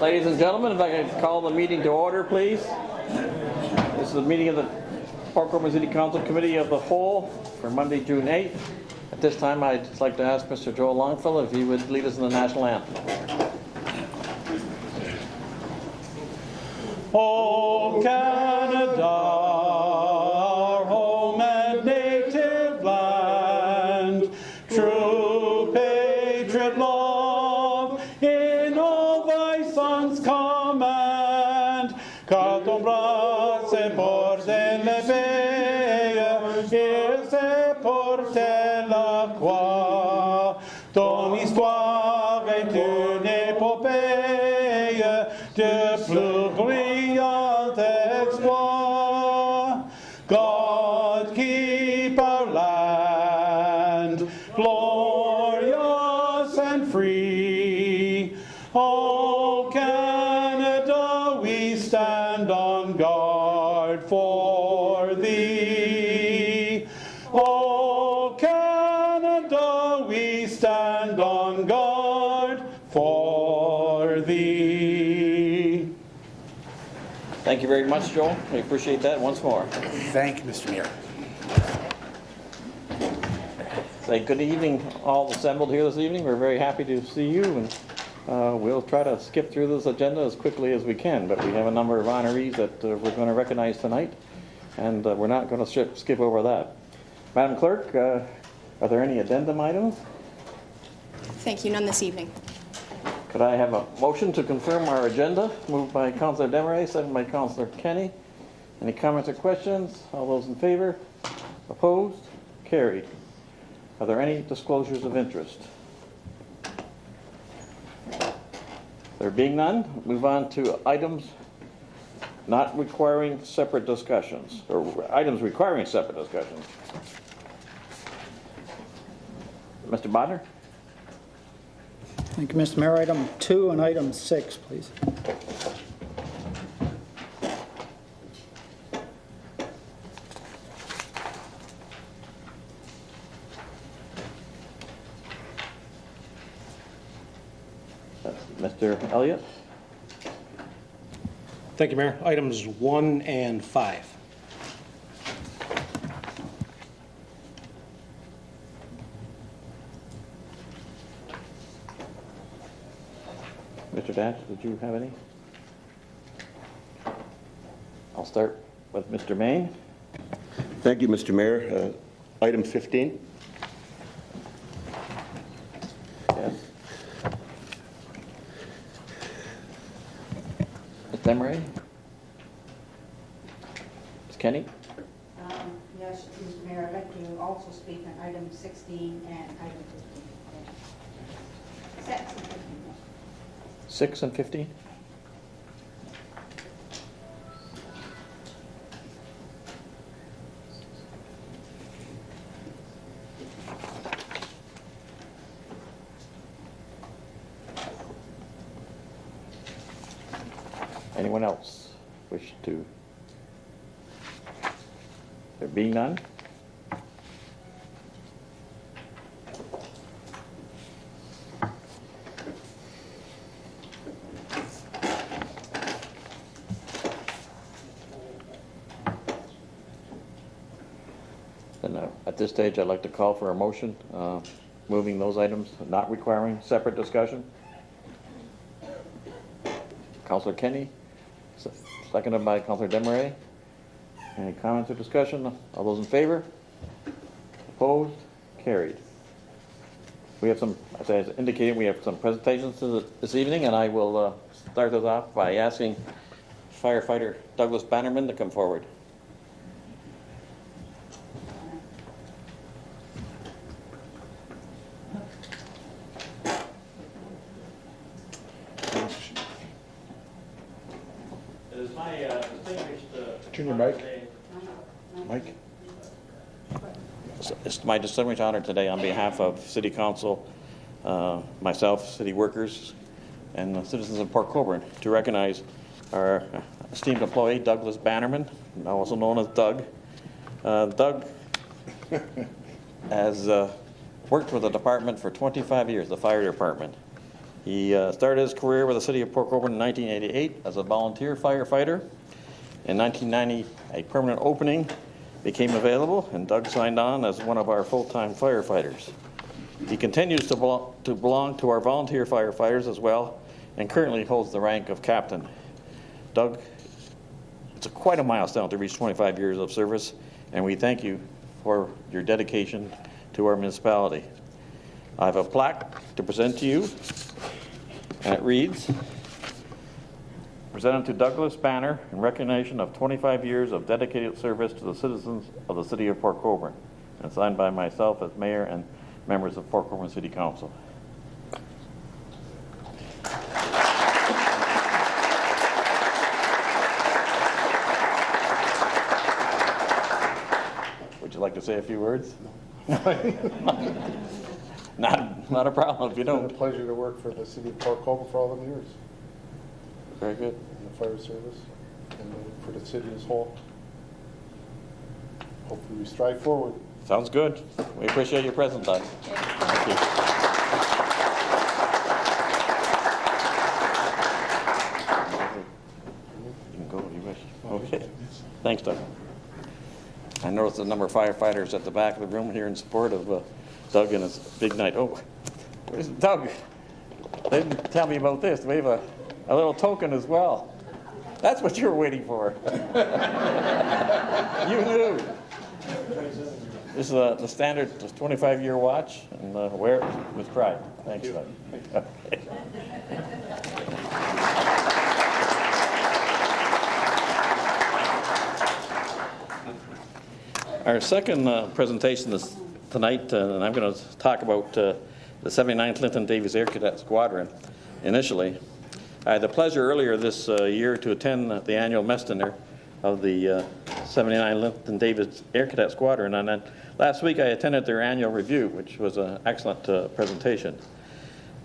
Ladies and gentlemen, if I could call the meeting to order, please. This is the meeting of the Port Colborne City Council Committee of the Whole for Monday, June 8th. At this time, I'd just like to ask Mr. Joel Longfellow if he would lead us in the national anthem. Oh, Canada, our home and native land, true patriot love in all thy sons' command. Quand ton bras c'est pour t'élever, et c'est pour te la croix. Ton histoire est une épopée de plus brillant exploit. God keep our land glorious and free. Oh, Canada, we stand on guard for thee. Oh, Canada, we stand on guard for thee. Thank you very much, Joel. We appreciate that once more. Thank you, Mr. Mayor. Say good evening, all assembled here this evening. We're very happy to see you, and we'll try to skip through this agenda as quickly as we can, but we have a number of honorees that we're going to recognize tonight, and we're not going to skip over that. Madam Clerk, are there any addendum items? Thank you. None this evening. Could I have a motion to confirm our agenda? Moved by Councillor Desmarais, seconded by Councillor Kenny. Any comments or questions? All those in favor? Opposed? Carried. Are there any disclosures of interest? There being none, move on to items not requiring separate discussions, or items requiring separate discussions. Mr. Bodner? Thank you, Mr. Mayor. Item 2 and item 6, please. Mr. Elliott? Thank you, Mayor. Items 1 and 5. Mr. Dash, did you have any? I'll start with Mr. Main. Thank you, Mr. Mayor. Item 15. Yes. Ms. Desmarais? Ms. Kenny? Yes, Mr. Mayor, I'd like to also speak on item 16 and item 15. 6 and 15. 6 and 15? Anyone else wish to? There being none? Then at this stage, I'd like to call for a motion moving those items not requiring separate discussion. Councillor Kenny, seconded by Councillor Desmarais. Any comments or discussion? All those in favor? Opposed? Carried. We have some, as I indicated, we have some presentations this evening, and I will start this off by asking firefighter Douglas Bannerman to come forward. It is my distinguished Turn your mic. Mike? It's my distinguished honor today on behalf of City Council, myself, city workers, and the citizens of Port Colborne to recognize our esteemed employee, Douglas Bannerman, also known as Doug. Doug has worked with the department for 25 years, the fire department. He started his career with the City of Port Colborne in 1988 as a volunteer firefighter. In 1990, a permanent opening became available, and Doug signed on as one of our full-time firefighters. He continues to belong to our volunteer firefighters as well, and currently holds the rank of captain. Doug, it's quite a milestone to reach 25 years of service, and we thank you for your dedication to our municipality. I have a plaque to present to you, and it reads, presented to Douglas Banner in recognition of 25 years of dedicated service to the citizens of the City of Port Colborne, and signed by myself as mayor and members of Port Colborne City Council. Would you like to say a few words? Not a problem if you It's been don't. a pleasure to work for the city of Port Colborne for all them years, Very good. in the fire service, and for the city as a whole. Hopefully we strive forward. Sounds good. We appreciate your presence, Doug. Thank you. You can go if you wish. Okay. Thanks, Doug. I noticed the number of firefighters at the back of the room here in support of Doug and his big night. Oh, where's Doug? They didn't tell me about this. We have a little token as well. That's what you were waiting for. You knew. This is the standard 25-year watch, and wear it with pride. Thanks, Doug. Okay. Our second presentation is tonight, and I'm going to talk about the 79th Linton Davies Air Cadet Squadron. Initially, I had the pleasure earlier this year to attend the annual mess dinner of the 79 Linton Davies Air Cadet Squadron, and then last week I attended their annual review, which was an excellent presentation.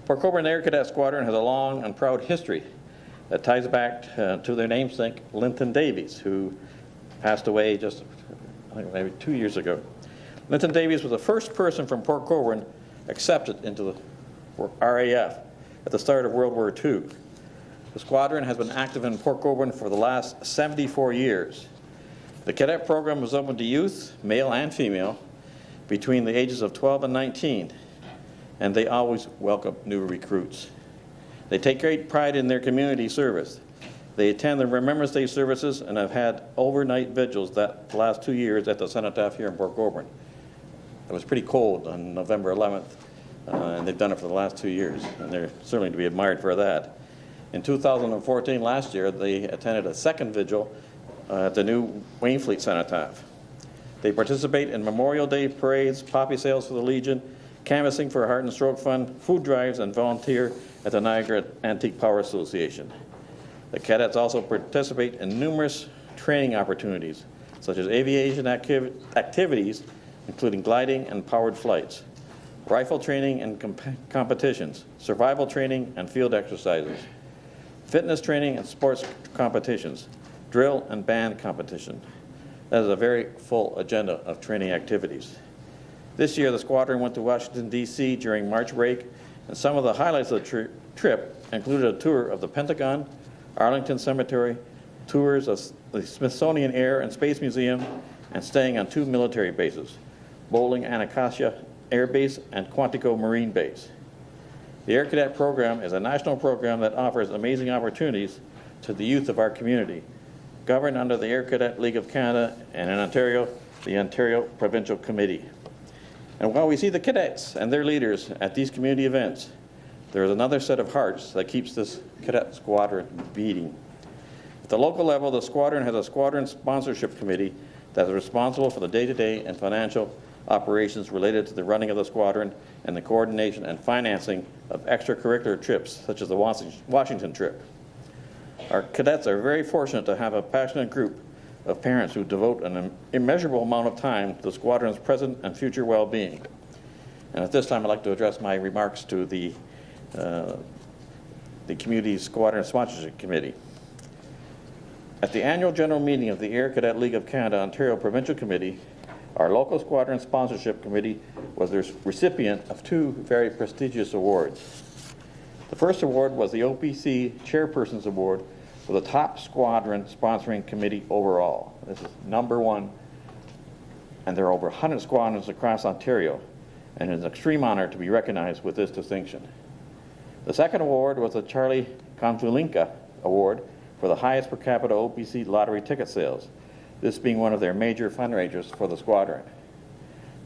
Port Colborne Air Cadet Squadron has a long and proud history that ties back to their namesake, Linton Davies, who passed away just I think maybe 2 years ago. Linton Davies was the first person from Port Colborne accepted into the RAF at the start of World War II. The squadron has been active in Port Colborne for the last 74 years. The cadet program was open to youth, male and female, between the ages of 12 and 19, and they always welcome new recruits. They take great pride in their community service. They attend the Remembrance Day services and have had overnight vigils the last 2 years at the cenotaph here in Port Colborne. It was pretty cold on November 11th, and they've done it for the last 2 years, and they're certainly to be admired for that. In 2014, last year, they attended a second vigil at the new Wainfleet cenotaph. They participate in Memorial Day parades, poppy sales for the Legion, canvassing for Heart and Stroke Fund, food drives, and volunteer at the Niagara Antique Power Association. The cadets also participate in numerous training opportunities, such as aviation activities, including gliding and powered flights, rifle training and competitions, survival training and field exercises, fitness training and sports competitions, drill and band competition. That is a very full agenda of training activities. This year, the squadron went to Washington, D.C. during March break, and some of the highlights of the trip included a tour of the Pentagon, Arlington Cemetery, tours of the Smithsonian Air and Space Museum, and staying on 2 military bases, Bowling Anacostia Air Base and Quantico Marine Base. The Air Cadet program is a national program that offers amazing opportunities to the youth of our community, governed under the Air Cadet League of Canada, and in Ontario, the Ontario Provincial Committee. And while we see the cadets and their leaders at these community events, there is another set of hearts that keeps this cadet squadron beating. At the local level, the squadron has a squadron sponsorship committee that is responsible for the day-to-day and financial operations related to the running of the squadron and the coordination and financing of extracurricular trips, such as the Washington trip. Our cadets are very fortunate to have a passionate group of parents who devote an immeasurable amount of time to the squadron's present and future well-being. And at this time, I'd like to address my remarks to the Community Squadron Sponsorship Committee. At the annual general meeting of the Air Cadet League of Canada Ontario Provincial Committee, our local Squadron Sponsorship Committee was the recipient of 2 very prestigious awards. The first award was the OPC Chairperson's Award for the top squadron sponsoring committee overall. This is #1, and there are over 100 squadrons across Ontario, and it's an extreme honor to be recognized with this distinction. The second award was the Charlie Konfulinka Award for the highest per capita OPC lottery ticket sales, this being one of their major fundraisers for the squadron.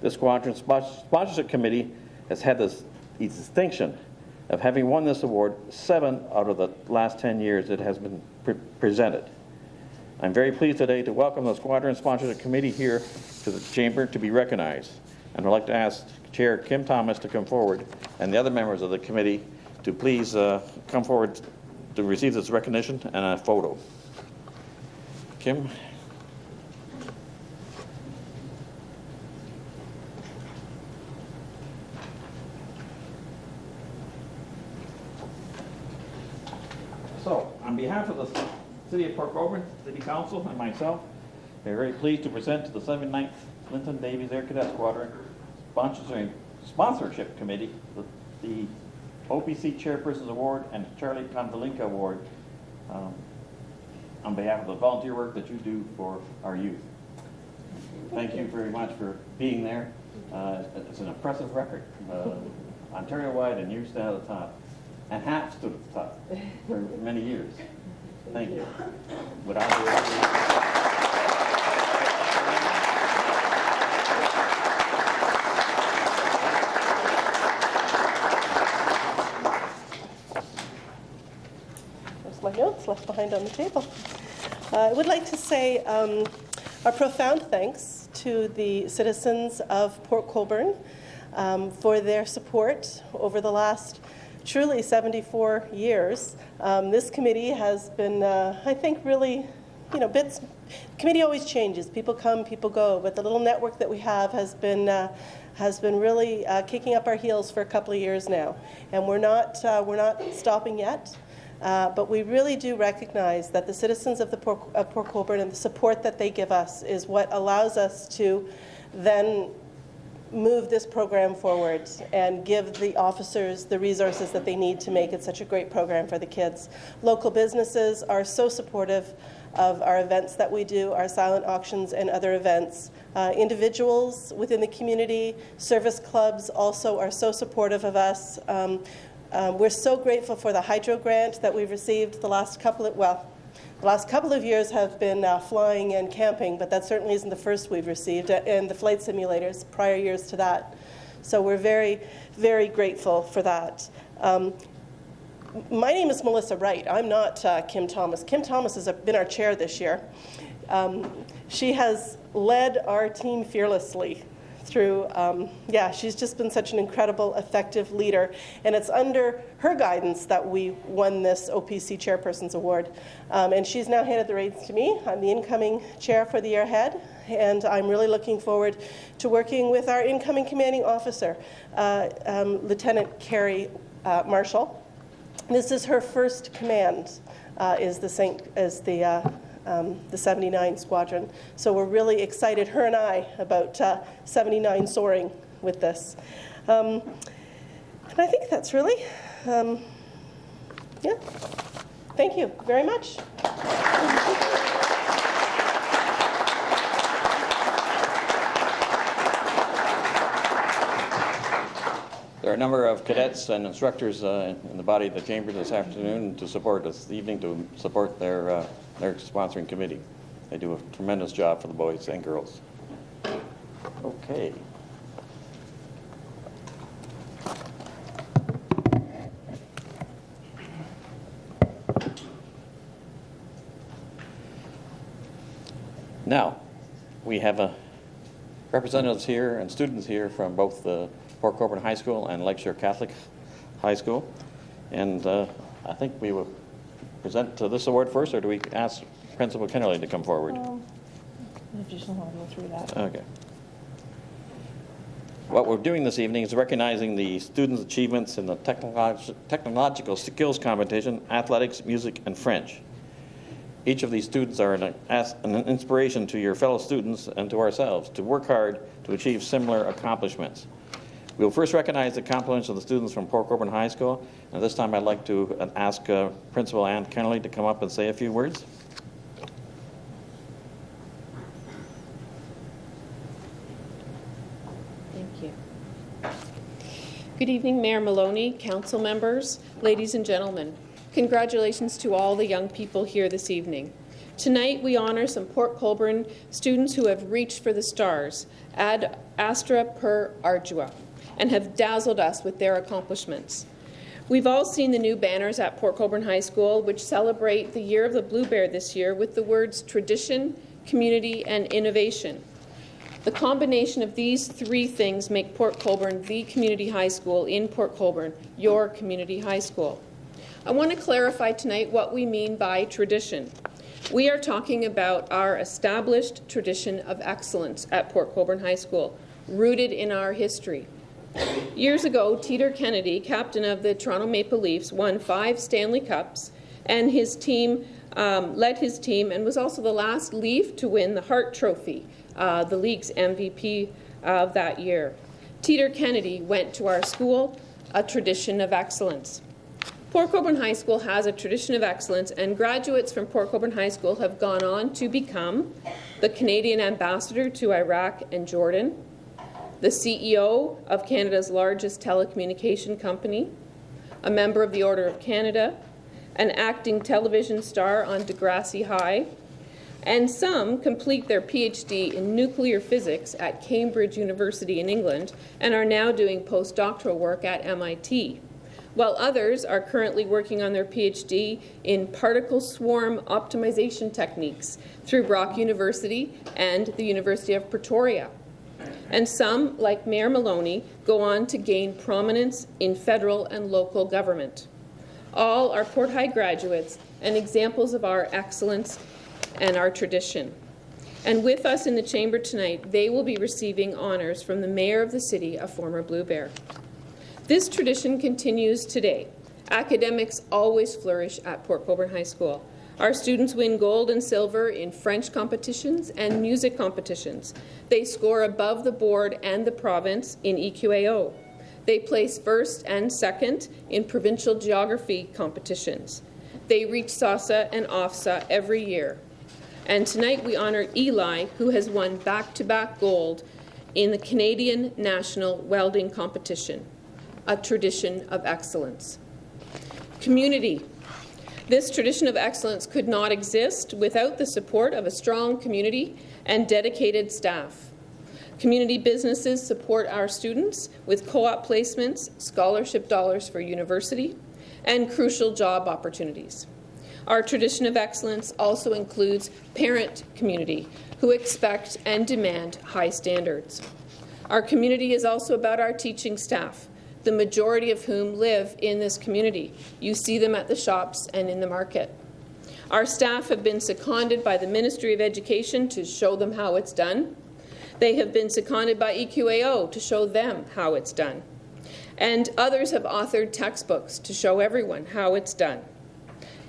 The squadron sponsorship committee has had the distinction of having won this award 7 out of the last 10 years it has been presented. I'm very pleased today to welcome the squadron sponsorship committee here to the chamber to be recognized. And I'd like to ask Chair Kim Thomas to come forward and the other members of the committee to please come forward to receive this recognition and a photo. Kim? So, on behalf of the City of Port Colborne, City Council, and myself, we're very pleased to present to the 79th Clinton Davies Air Cadet Squadron Sponsorship Committee the OPC Chairperson's Award and Charlie Konvalinka Award on behalf of the volunteer work that you do for our youth. Thank you very much for being there. It's an impressive record, Ontario-wide, and you stand at the top. And HAP stood at the top for many years. Thank you. Without There's my notes left behind on the table. I would like to say our profound thanks to the citizens of Port Colborne for their support over the last truly 74 years. This committee has been, I think, really, committee always changes. People come, people go, but the little network that we have has been really kicking up our heels for a couple of years now. And we're not stopping yet. But we really do recognize that the citizens of Port Colborne and the support that they give us is what allows us to then move this program forward and give the officers the resources that they need to make it such a great program for the kids. Local businesses are so supportive of our events that we do, our silent auctions and other events. Individuals within the community, service clubs also are so supportive of us. We're so grateful for the hydro grant that we've received the last couple of years have been flying and camping, but that certainly isn't the first we've received, and the flight simulators prior years to that. So we're very, very grateful for that. My name is Melissa Wright. I'm not Kim Thomas. Kim Thomas has been our chair this year. She has led our team fearlessly through, she's just been such an incredible, effective leader. And it's under her guidance that we won this OPC Chairperson's Award. And she's now handed the reins to me. I'm the incoming chair for the year ahead. And I'm really looking forward to working with our incoming commanding officer, Lieutenant Carrie Marshall. This is her first command, is the 79 Squadron. So we're really excited, her and I, about 79 soaring with this. And I think that's really, Thank you very much. There are a number of cadets and instructors in the body of the chamber this afternoon to support this evening to support their sponsoring committee. They do a tremendous job for the boys and girls. Okay. Now, we have representatives here and students here from both the Port Colborne High School and Lakeshore Catholic High School. And I think we will present this award first, or do we ask Principal Kennerly to come forward? If you just want to go through that. Okay. What we're doing this evening is recognizing the students' achievements in the technological skills competition, athletics, music, and French. Each of these students are an inspiration to your fellow students and to ourselves to work hard to achieve similar accomplishments. We'll first recognize the compliments of the students from Port Colborne High School. And this time I'd like to ask Principal Ann Kennelly to come up and say a few words. Thank you. Good evening, Mayor Maloney, council members, ladies and gentlemen. Congratulations to all the young people here this evening. Tonight, we honor some Port Colborne students who have reached for the stars, ad astra per ardua, and have dazzled us with their accomplishments. We've all seen the new banners at Port Colborne High School, which celebrate the Year of the Blue Bear this year with the words tradition, community, and innovation. The combination of these three things make Port Colborne the community high school in Port Colborne, your community high school. I want to clarify tonight what we mean by tradition. We are talking about our established tradition of excellence at Port Colborne High School, rooted in our history. Years ago, Teeter Kennedy, captain of the Toronto Maple Leafs, won 5 Stanley Cups, and his team led his team and was also the last Leaf to win the Hart Trophy, the league's MVP of that year. Teeter Kennedy went to our school, a tradition of excellence. Port Colborne High School has a tradition of excellence, and graduates from Port Colborne High School have gone on to become the Canadian ambassador to Iraq and Jordan, the CEO of Canada's largest telecommunication company, a member of the Order of Canada, an acting television star on Degrassi High, and some complete their PhD in nuclear physics at Cambridge University in England and are now doing postdoctoral work at MIT, while others are currently working on their PhD in particle swarm optimization techniques through Brock University and the University of Pretoria. And some, like Mayor Maloney, go on to gain prominence in federal and local government. All are Port High graduates and examples of our excellence and our tradition. And with us in the chamber tonight, they will be receiving honors from the Mayor of the city, a former Blue Bear. This tradition continues today. Academics always flourish at Port Colborne High School. Our students win gold and silver in French competitions and music competitions. They score above the board and the province in EQAO. They place first and second in provincial geography competitions. They reach SASA and OFSA every year. And tonight we honor Eli, who has won back-to-back gold in the Canadian National Welding Competition, a tradition of excellence. Community. This tradition of excellence could not exist without the support of a strong community and dedicated staff. Community businesses support our students with co-op placements, scholarship dollars for university, and crucial job opportunities. Our tradition of excellence also includes parent community who expect and demand high standards. Our community is also about our teaching staff, the majority of whom live in this community. You see them at the shops and in the market. Our staff have been seconded by the Ministry of Education to show them how it's done. They have been seconded by EQAO to show them how it's done. And others have authored textbooks to show everyone how it's done.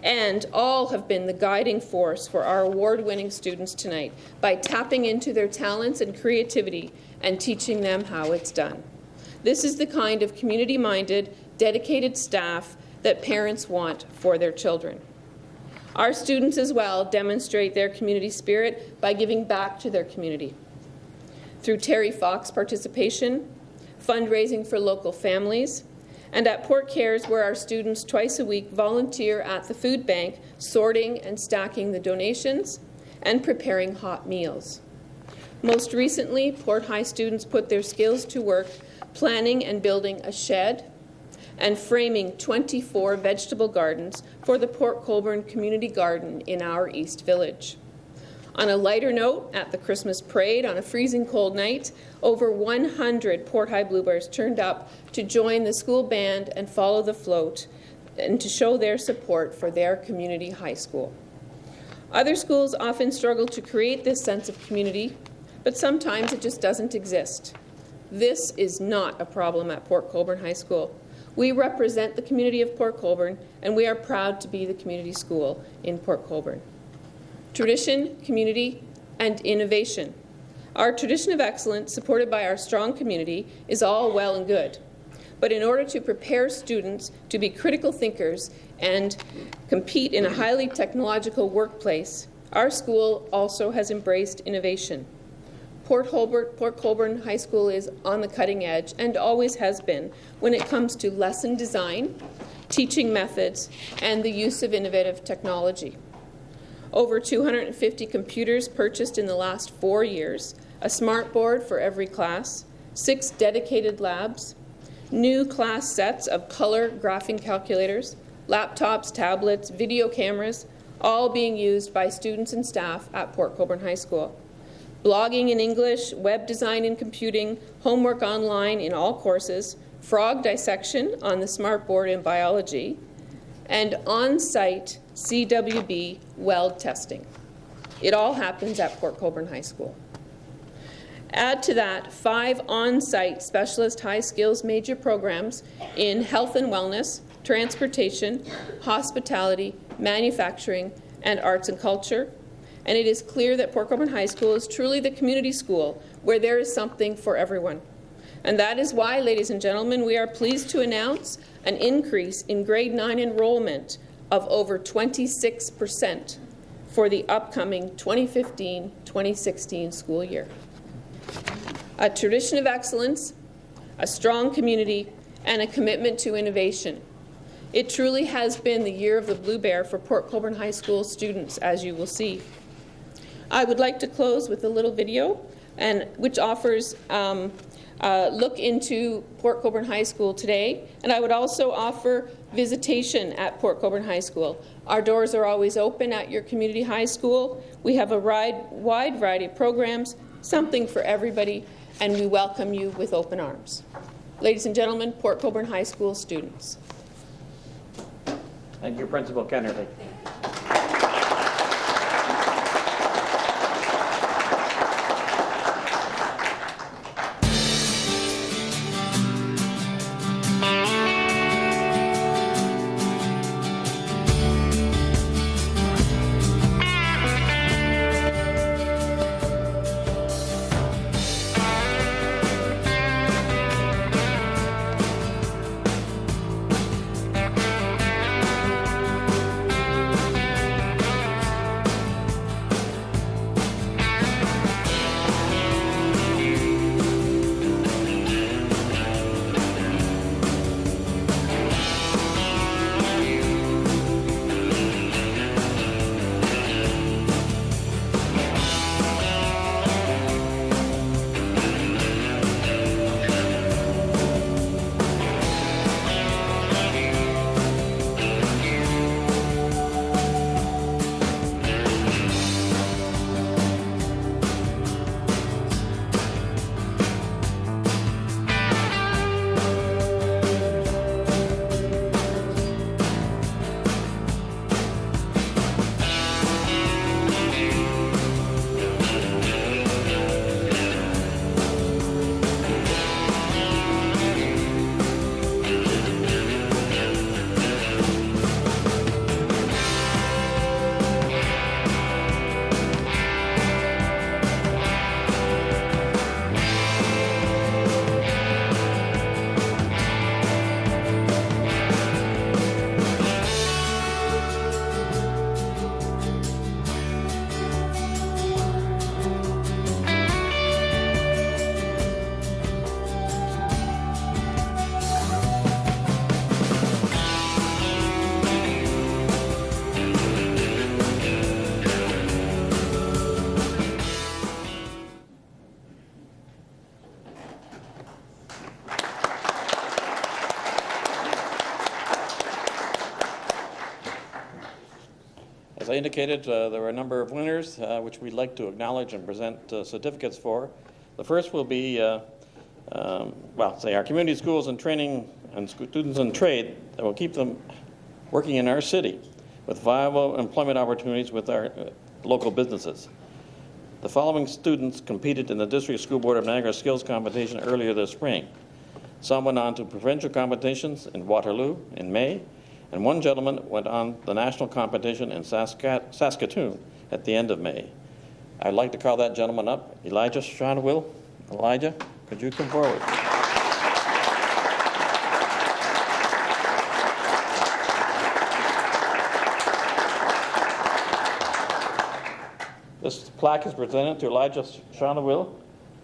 And all have been the guiding force for our award-winning students tonight by tapping into their talents and creativity and teaching them how it's done. This is the kind of community-minded, dedicated staff that parents want for their children. Our students as well demonstrate their community spirit by giving back to their community through Terry Fox participation, fundraising for local families, and at Port Cares, where our students twice a week volunteer at the food bank, sorting and stacking the donations and preparing hot meals. Most recently, Port High students put their skills to work planning and building a shed and framing 24 vegetable gardens for the Port Colborne Community Garden in our East Village. On a lighter note, at the Christmas parade on a freezing cold night, over 100 Port High Blue Bears turned up to join the school band and follow the float and to show their support for their community high school. Other schools often struggle to create this sense of community, but sometimes it just doesn't exist. This is not a problem at Port Colborne High School. We represent the community of Port Colborne, and we are proud to be the community school in Port Colborne. Tradition, community, and innovation. Our tradition of excellence, supported by our strong community, is all well and good. But in order to prepare students to be critical thinkers and compete in a highly technological workplace, our school also has embraced innovation. Port Colborne High School is on the cutting edge and always has been when it comes to lesson design, teaching methods, and the use of innovative technology. Over 250 computers purchased in the last 4 years, a smart board for every class, 6 dedicated labs, new class sets of color graphing calculators, laptops, tablets, video cameras, all being used by students and staff at Port Colborne High School. Blogging in English, web design and computing, homework online in all courses, frog dissection on the smart board in biology, and on-site CWB weld testing. It all happens at Port Colborne High School. Add to that 5 on-site specialist high skills major programs in health and wellness, transportation, hospitality, manufacturing, and arts and culture, and it is clear that Port Colborne High School is truly the community school where there is something for everyone. And that is why, ladies and gentlemen, we are pleased to announce an increase in grade 9 enrollment of over 26% for the upcoming 2015-2016 school year. A tradition of excellence, a strong community, and a commitment to innovation. It truly has been the year of the Blue Bear for Port Colborne High School students, as you will see. I would like to close with a little video which offers a look into Port Colborne High School today, and I would also offer visitation at Port Colborne High School. Our doors are always open at your community high school. We have a wide variety of programs, something for everybody, and we welcome you with open arms. Ladies and gentlemen, Port Colborne High School students. Thank you, Principal Kennerly. As I indicated, there were a number of winners which we'd like to acknowledge and present certificates for. The first will be, our community schools and training and students in trade that will keep them working in our city with viable employment opportunities with our local businesses. The following students competed in the District School Board of Niagara Skills Competition earlier this spring. Some went on to provincial competitions in Waterloo in May, and one gentleman went on the national competition in Saskatoon at the end of May. I'd like to call that gentleman up, Elijah Shonwill. Elijah, could you come forward? This plaque is presented to Elijah Shonwill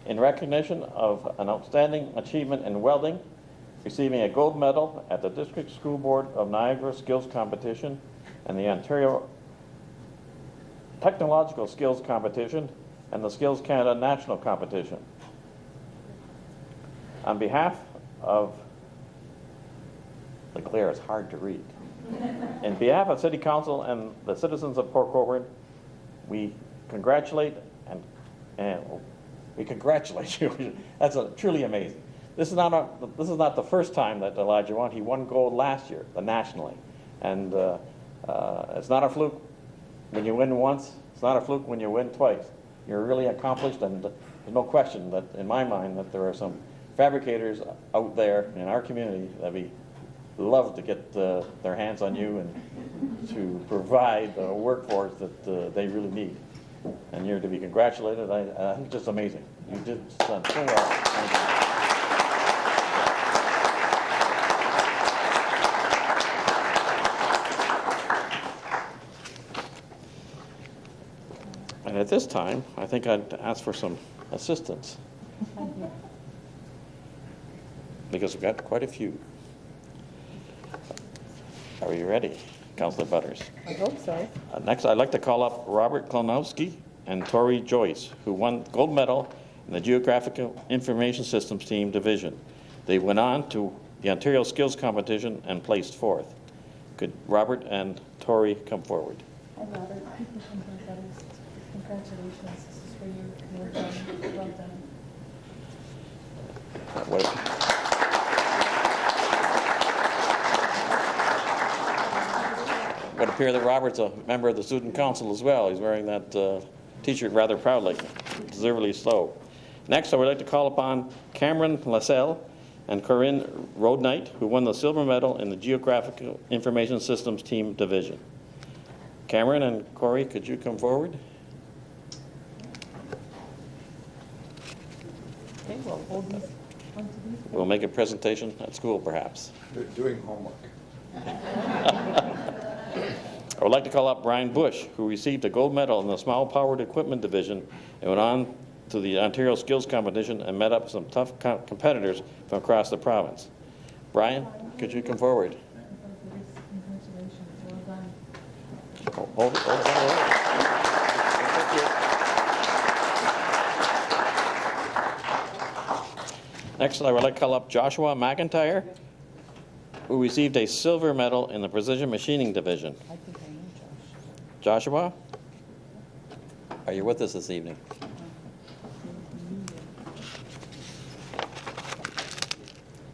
in recognition of an outstanding achievement in welding, receiving a gold medal at the District School Board of Niagara Skills Competition and the Ontario Technological Skills Competition and the Skills Canada National Competition. On behalf of, the glare is hard to read. In behalf of City Council and the citizens of Port Colborne, we congratulate and we congratulate you. That's truly amazing. This is not the first time that Elijah won. He won gold last year, nationally, and it's not a fluke when you win once. It's not a fluke when you win twice. You're really accomplished, and there's no question that, in my mind, that there are some fabricators out there in our community that we love to get their hands on you and to provide the workforce that they really need. And you're to be congratulated. I think it's just amazing. You did so well. Thank you. And at this time, I think I'd ask for some assistance. Because we've got quite a few. Are you ready, Councillor Butters? I hope so. Next, I'd like to call up Robert Klonowski and Tori Joyce, who won gold medal in the Geographical Information Systems Team Division. They went on to the Ontario Skills Competition and placed fourth. Could Robert and Tori come forward? Hi, Robert. Congratulations. This is for you. Well done. Well done. Would appear that Robert's a member of the Student Council as well. He's wearing that T-shirt rather proudly, deservedly so. Next, I would like to call upon Cameron Lassell and Corinne Rodnight, who won the silver medal in the Geographical Information Systems Team Division. Cameron and Corey, could you come forward? Okay, well, hold these onto these. We'll make a presentation at school, perhaps. They're doing homework. I would like to call up Brian Bush, who received a gold medal in the Small Powered Equipment Division and went on to the Ontario Skills Competition and met up with some tough competitors from across the province. Brian, could you come forward? Congratulations. Well done. Hold it. Next, I would like to call up Joshua McIntyre, who received a silver medal in the Precision Machining Division. I think I know Josh. Joshua, are you with us this evening?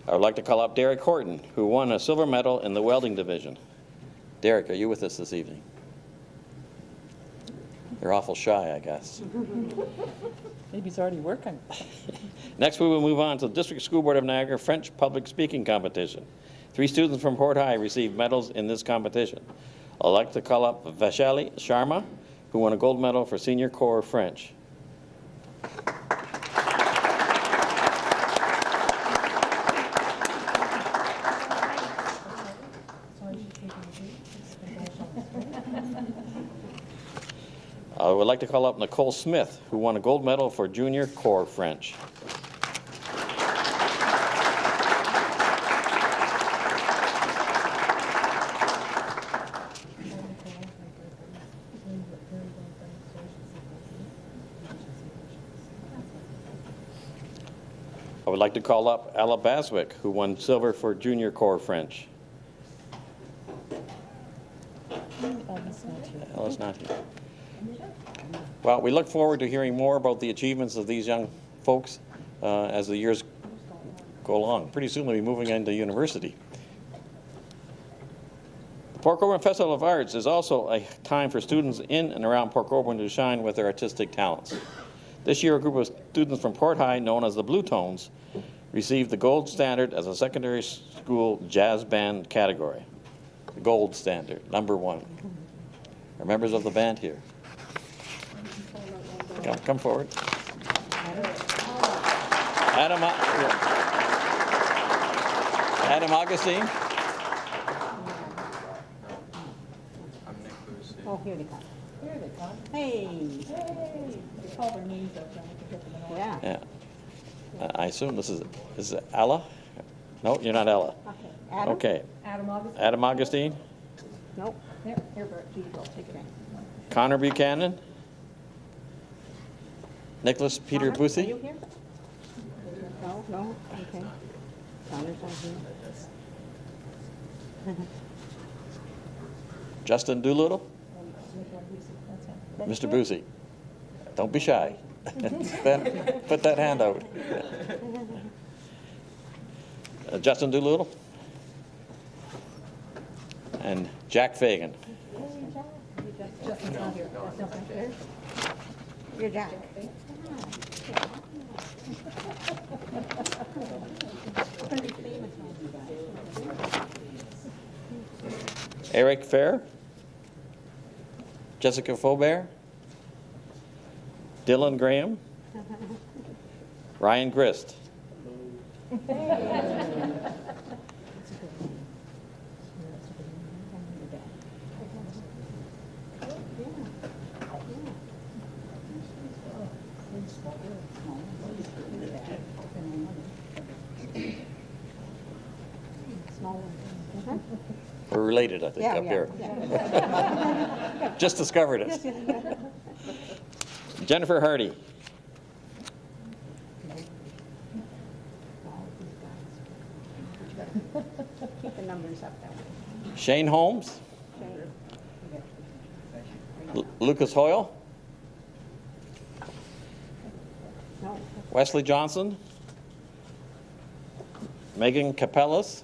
I would like to call up Derek Horton, who won a silver medal in the Welding Division. Derek, are you with us this evening? You're awful shy, I guess. Maybe he's already working. Next, we will move on to the District School Board of Niagara French Public Speaking Competition. 3 students from Port High received medals in this competition. I'd like to call up Vaishali Sharma, who won a gold medal for Senior Corps French. I would like to call up Nicole Smith, who won a gold medal for Junior Corps French. I would like to call up Ella Baswick, who won silver for Junior Corps French. Ella's not here. Well, we look forward to hearing more about the achievements of these young folks as the years go along. Pretty soon we'll be moving into university. The Port Colborne Festival of Arts is also a time for students in and around Port Colborne to shine with their artistic talents. This year, a group of students from Port High, known as the Blue Tones, received the gold standard as a secondary school jazz band category. The gold standard, #1. Are members of the band here? Come forward. Adam Augustine. Oh, here they come. Here they come. Hey. Hey, they call their names out, so I have to get them in order. Yeah. Yeah. I assume this is it Ella? No, you're not Ella. Okay. Adam? Okay. Adam Augustine. Adam Augustine, Nope. Here, Bert, here you go, take it. Connor Buchanan, Nicholas Peter Connor, are you Boothie, here? No, no, okay. Connor's not here. Justin Doolittle, That's him. Mr. Boothie. Don't be shy. Put that hand out. Justin Doolittle and Jack Fagan. Justin's not here. That's not here. You're Jack. Eric Fair, Jessica Faubert, Dylan Graham, Ryan Grist. We're related, I think, Yeah, up yeah, here. yeah. Just discovered it. Jennifer Hardy. Keep the numbers up that way. Shane Holmes. Lucas Hoyle. No. Wesley Johnson. Megan Capellas.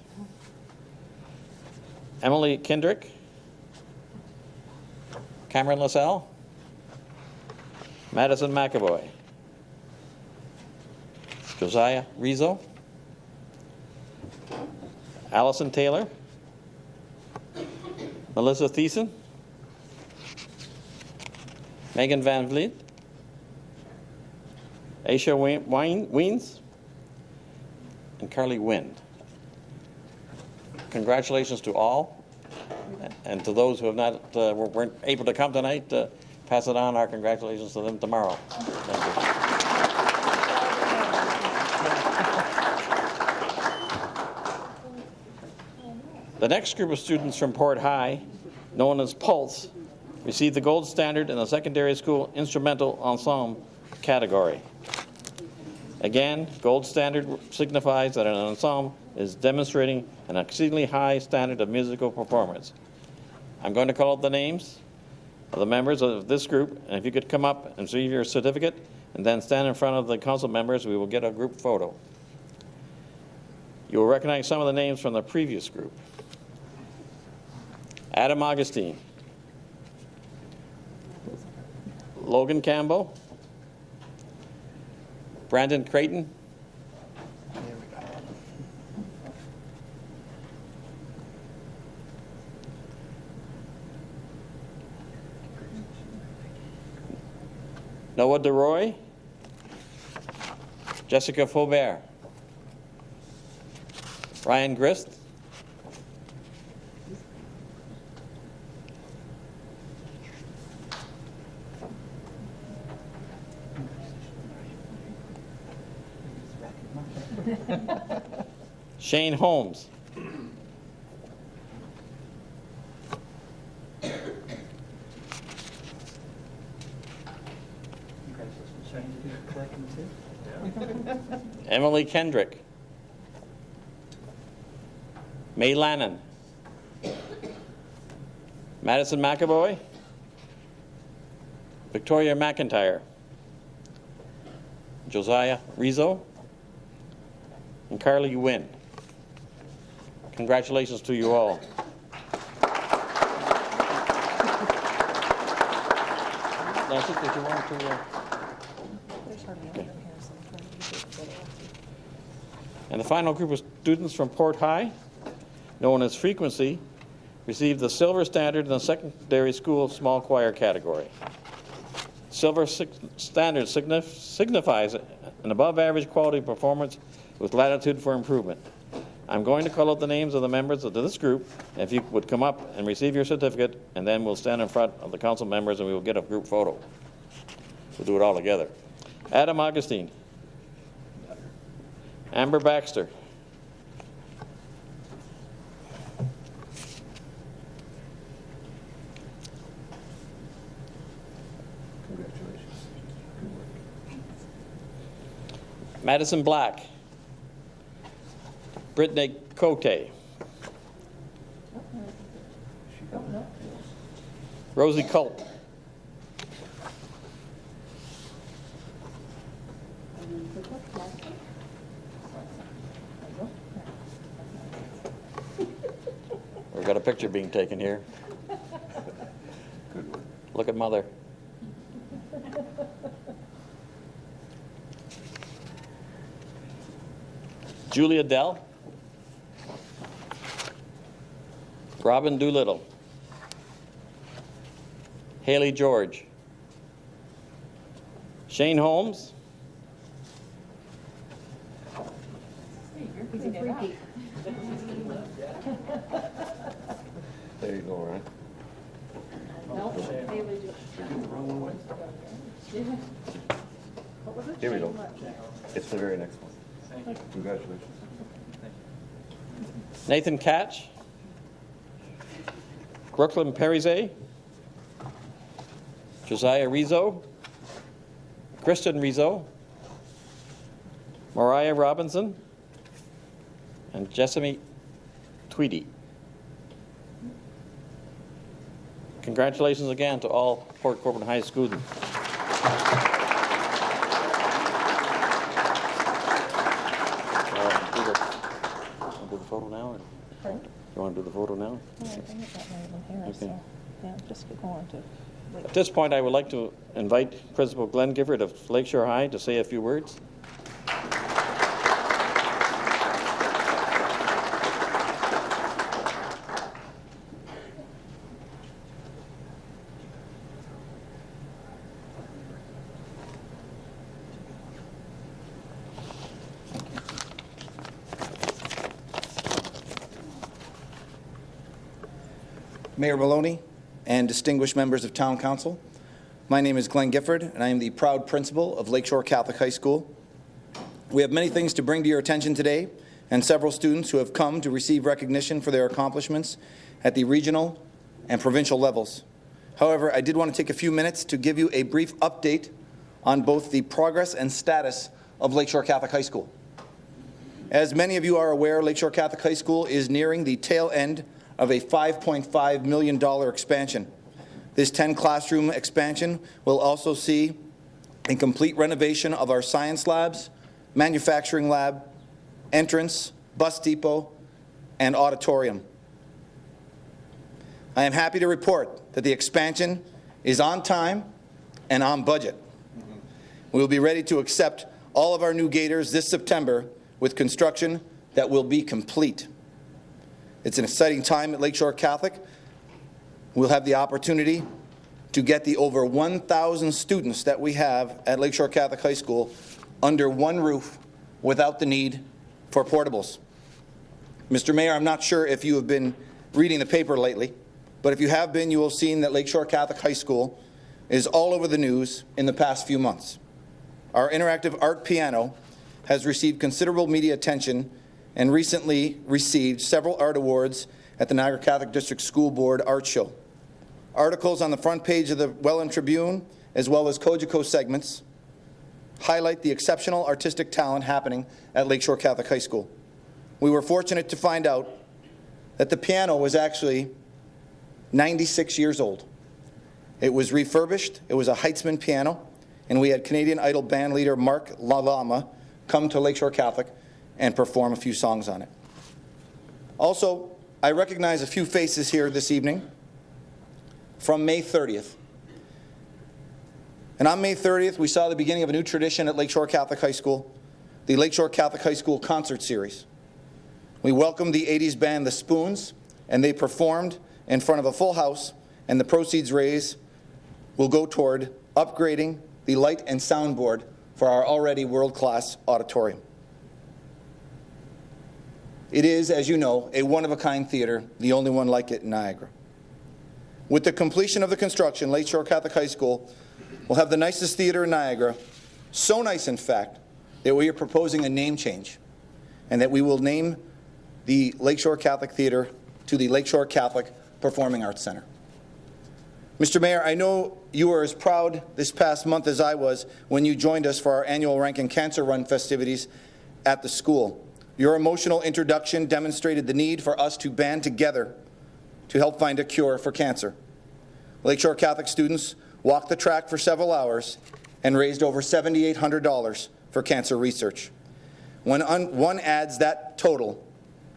Emily Kendrick. Cameron LaSalle. Madison McAvoy. Josiah Rizzo. Allison Taylor. Melissa Thiessen. Megan Van Vliet. Aisha Weens. And Carly Wind. Congratulations to all. And to those who have not weren't able to come tonight, pass it on our congratulations to them tomorrow. Thank you. The next group of students from Port High, known as Pulse, received the gold standard in the secondary school instrumental ensemble category. Again, gold standard signifies that an ensemble is demonstrating an exceedingly high standard of musical performance. I'm going to call out the names of the members of this group, and if you could come up and receive your certificate and then stand in front of the council members, we will get a group photo. You will recognize some of the names from the previous group. Adam Augustine, Logan Campbell, Brandon Creighton, Noah DeRoy, Jessica Faubert, Ryan Grist, Shane Holmes, Emily Kendrick, May Lannon, Madison McAvoy, Victoria McIntyre, Josiah Rizzo, and Carly Wynn. Congratulations to you all. Nancy, did you want to? Okay. And the final group of students from Port High, known as Frequency, received the silver standard in the secondary school small choir category. silver standard signifies an above-average quality performance with latitude for improvement. I'm going to call out the names of the members of this group. If you would come up and receive your certificate, and then we'll stand in front of the council members and we will get a group photo. We'll do it all together. Adam Augustine. Amber Baxter. Madison Black. Brittany Cote. Rosie Culp. We've got a picture being taken here. Look at mother. Julia Dell. Robin Doolittle. Haley George. Shane Holmes. He's a freaky. There you go, Ryan. Here we go. It's the very next one. Congratulations. Nathan Catch. Brooklyn Perizet. Josiah Rizzo. Kristen Rizzo. Mariah Robinson. And Jessamy Tweedy. Congratulations again to all Port Colborne High students. Do the photo now? Or you want to do the photo now? Okay. Yeah, just go on to. At this point, I would like to invite Principal Glenn Gifford of Lakeshore High to say a few words. Mayor Maloney and distinguished members of Town Council, my name is Glenn Gifford, and I am the proud principal of Lakeshore Catholic High School. We have many things to bring to your attention today, and several students who have come to receive recognition for their accomplishments at the regional and provincial levels. However, I did want to take a few minutes to give you a brief update on both the progress and status of Lakeshore Catholic High School. As many of you are aware, Lakeshore Catholic High School is nearing the tail end of a $5.5 million expansion. This 10-classroom expansion will also see a complete renovation of our science labs, manufacturing lab, entrance, bus depot, and auditorium. I am happy to report that the expansion is on time and on budget. We will be ready to accept all of our new Gators this September with construction that will be complete. It's an exciting time at Lakeshore Catholic. We'll have the opportunity to get the over 1,000 students that we have at Lakeshore Catholic High School under one roof without the need for portables. Mr. Mayor, I'm not sure if you have been reading the paper lately, but if you have been, you will have seen that Lakeshore Catholic High School is all over the news in the past few months. Our interactive art piano has received considerable media attention and recently received several art awards at the Niagara Catholic District School Board Art Show. Articles on the front page of the Welland Tribune, as well as COGECO segments, highlight the exceptional artistic talent happening at Lakeshore Catholic High School. We were fortunate to find out that the piano was actually 96 years old. It was refurbished, it was a Heitzman piano, and we had Canadian Idol band leader Mark Lalama come to Lakeshore Catholic and perform a few songs on it. Also, I recognize a few faces here this evening from May 30th. And on May 30th, we saw the beginning of a new tradition at Lakeshore Catholic High School, the Lakeshore Catholic High School Concert Series. We welcomed the 80s band The Spoons, and they performed in front of a full house, and the proceeds raised will go toward upgrading the light and sound board for our already world-class auditorium. It is, as you know, a one-of-a-kind theater, the only one like it in Niagara. With the completion of the construction, Lakeshore Catholic High School will have the nicest theater in Niagara, so nice, in fact, that we are proposing a name change, and that we will name the Lakeshore Catholic Theater to the Lakeshore Catholic Performing Arts Center. Mr. Mayor, I know you were as proud this past month as I was when you joined us for our annual Rankin Cancer Run festivities at the school. Your emotional introduction demonstrated the need for us to band together to help find a cure for cancer. Lakeshore Catholic students walked the track for several hours and raised over $7,800 for cancer research. When one adds that total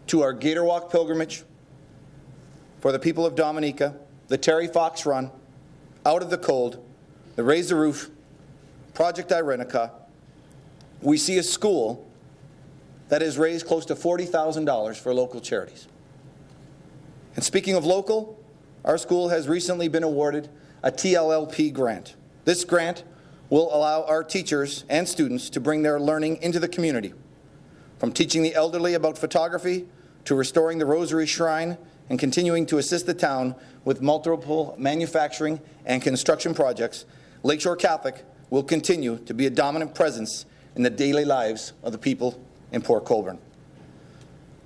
to our Gator Walk pilgrimage for the people of Dominica, the Terry Fox Run, Out of the Cold, the Raise the Roof, Project Irenica, we see a school that has raised close to $40,000 for local charities. And speaking of local, our school has recently been awarded a TLLP grant. This grant will allow our teachers and students to bring their learning into the community, from teaching the elderly about photography to restoring the Rosary Shrine and continuing to assist the town with multiple manufacturing and construction projects. Lakeshore Catholic will continue to be a dominant presence in the daily lives of the people in Port Colborne.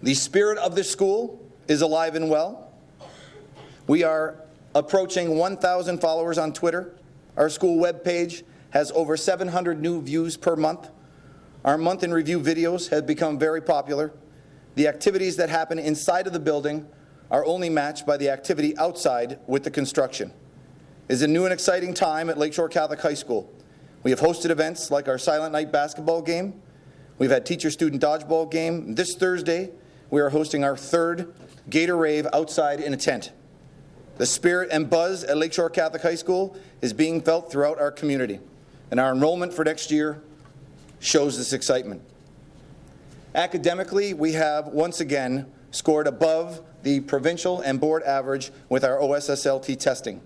The spirit of this school is alive and well. We are approaching 1,000 followers on Twitter. Our school webpage has over 700 new views per month. Our month in review videos have become very popular. The activities that happen inside of the building are only matched by the activity outside with the construction. It is a new and exciting time at Lakeshore Catholic High School. We have hosted events like our Silent Night basketball game. We've had teacher-student dodgeball game. This Thursday, we are hosting our third Gator Rave outside in a tent. The spirit and buzz at Lakeshore Catholic High School is being felt throughout our community, and our enrollment for next year shows this excitement. Academically, we have once again scored above the provincial and board average with our OSSLT testing.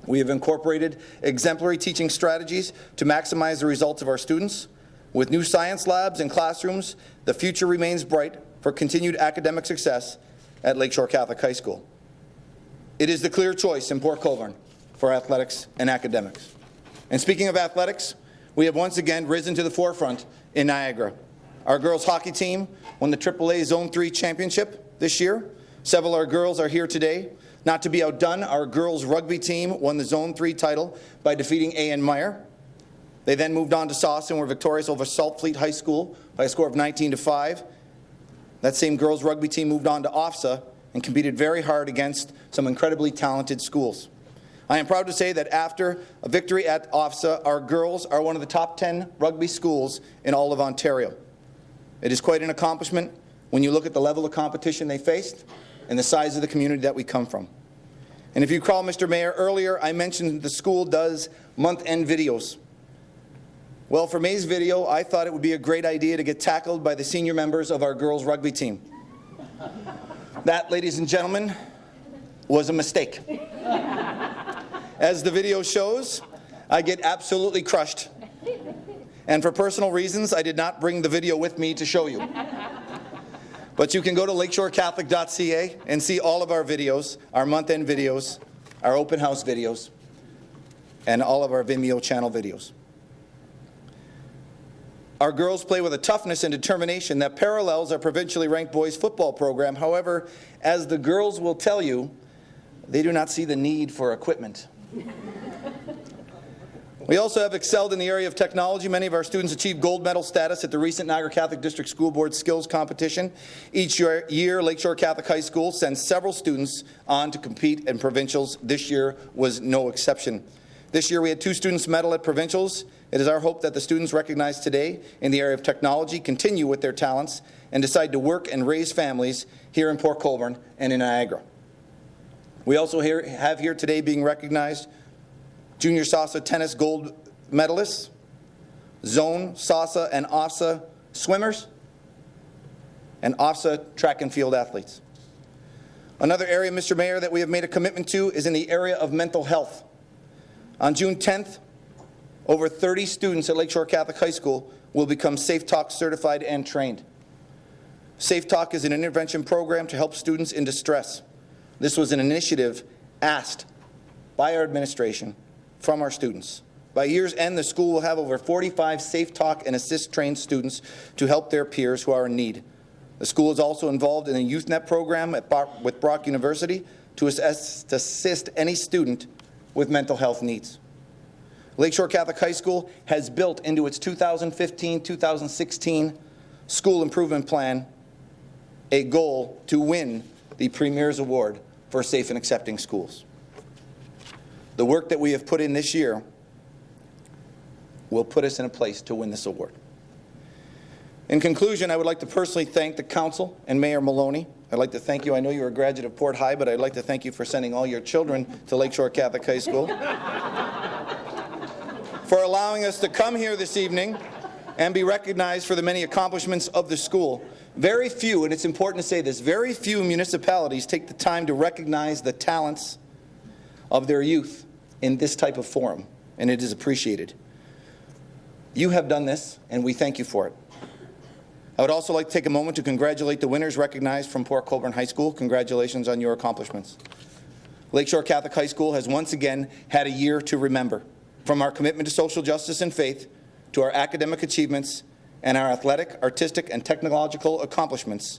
We have incorporated exemplary teaching strategies to maximize the results of our students. With new science labs and classrooms, the future remains bright for continued academic success at Lakeshore Catholic High School. It is the clear choice in Port Colborne for athletics and academics. And speaking of athletics, we have once again risen to the forefront in Niagara. Our girls hockey team won the AAA Zone 3 championship this year. Several of our girls are here today. Not to be outdone, our girls rugby team won the Zone 3 title by defeating A.N. Meyer. They then moved on to Sauce and were victorious over Saltfleet High School by a score of 19-5. That same girls rugby team moved on to OFSA and competed very hard against some incredibly talented schools. I am proud to say that after a victory at OFSA, our girls are one of the top 10 rugby schools in all of Ontario. It is quite an accomplishment when you look at the level of competition they faced and the size of the community that we come from. And if you recall, Mr. Mayor, earlier I mentioned the school does month-end videos. Well, for May's video, I thought it would be a great idea to get tackled by the senior members of our girls rugby team. That, ladies and gentlemen, was a mistake. As the video shows, I get absolutely crushed. And for personal reasons, I did not bring the video with me to show you. But you can go to lakeshorecatholic.ca and see all of our videos, our month-end videos, our open house videos, and all of our Vimeo channel videos. Our girls play with a toughness and determination that parallels our provincially ranked boys football program. However, as the girls will tell you, they do not see the need for equipment. We also have excelled in the area of technology. Many of our students achieved gold medal status at the recent Niagara Catholic District School Board Skills Competition. Each year, Lakeshore Catholic High School sends several students on to compete in provincials. This year was no exception. This year we had 2 students medal at provincials. It is our hope that the students recognized today in the area of technology continue with their talents and decide to work and raise families here in Port Colborne and in Niagara. We also have here today being recognized Junior SASA tennis gold medalists, Zone, SASA, and OFSA swimmers, and OFSA track and field athletes. Another area, Mr. Mayor, that we have made a commitment to is in the area of mental health. On June 10th, Over 30 students at Lakeshore Catholic High School will become Safe Talk certified and trained. Safe Talk is an intervention program to help students in distress. This was an initiative asked by our administration from our students. By year's end, the school will have over 45 Safe Talk and Assist trained students to help their peers who are in need. The school is also involved in a YouthNet program with Brock University to assist any student with mental health needs. Lakeshore Catholic High School has built into its 2015-2016 school improvement plan a goal to win the Premier's Award for Safe and Accepting Schools. The work that we have put in this year will put us in a place to win this award. In conclusion, I would like to personally thank the Council and Mayor Maloney. I'd like to thank you. I know you're a graduate of Port High, but I'd like to thank you for sending all your children to Lakeshore Catholic High School. For allowing us to come here this evening and be recognized for the many accomplishments of the school. Very few, and it's important to say this, very few municipalities take the time to recognize the talents of their youth in this type of forum, and it is appreciated. You have done this, and we thank you for it. I would also like to take a moment to congratulate the winners recognized from Port Colborne High School. Congratulations on your accomplishments. Lakeshore Catholic High School has once again had a year to remember. From our commitment to social justice and faith, to our academic achievements, and our athletic, artistic, and technological accomplishments,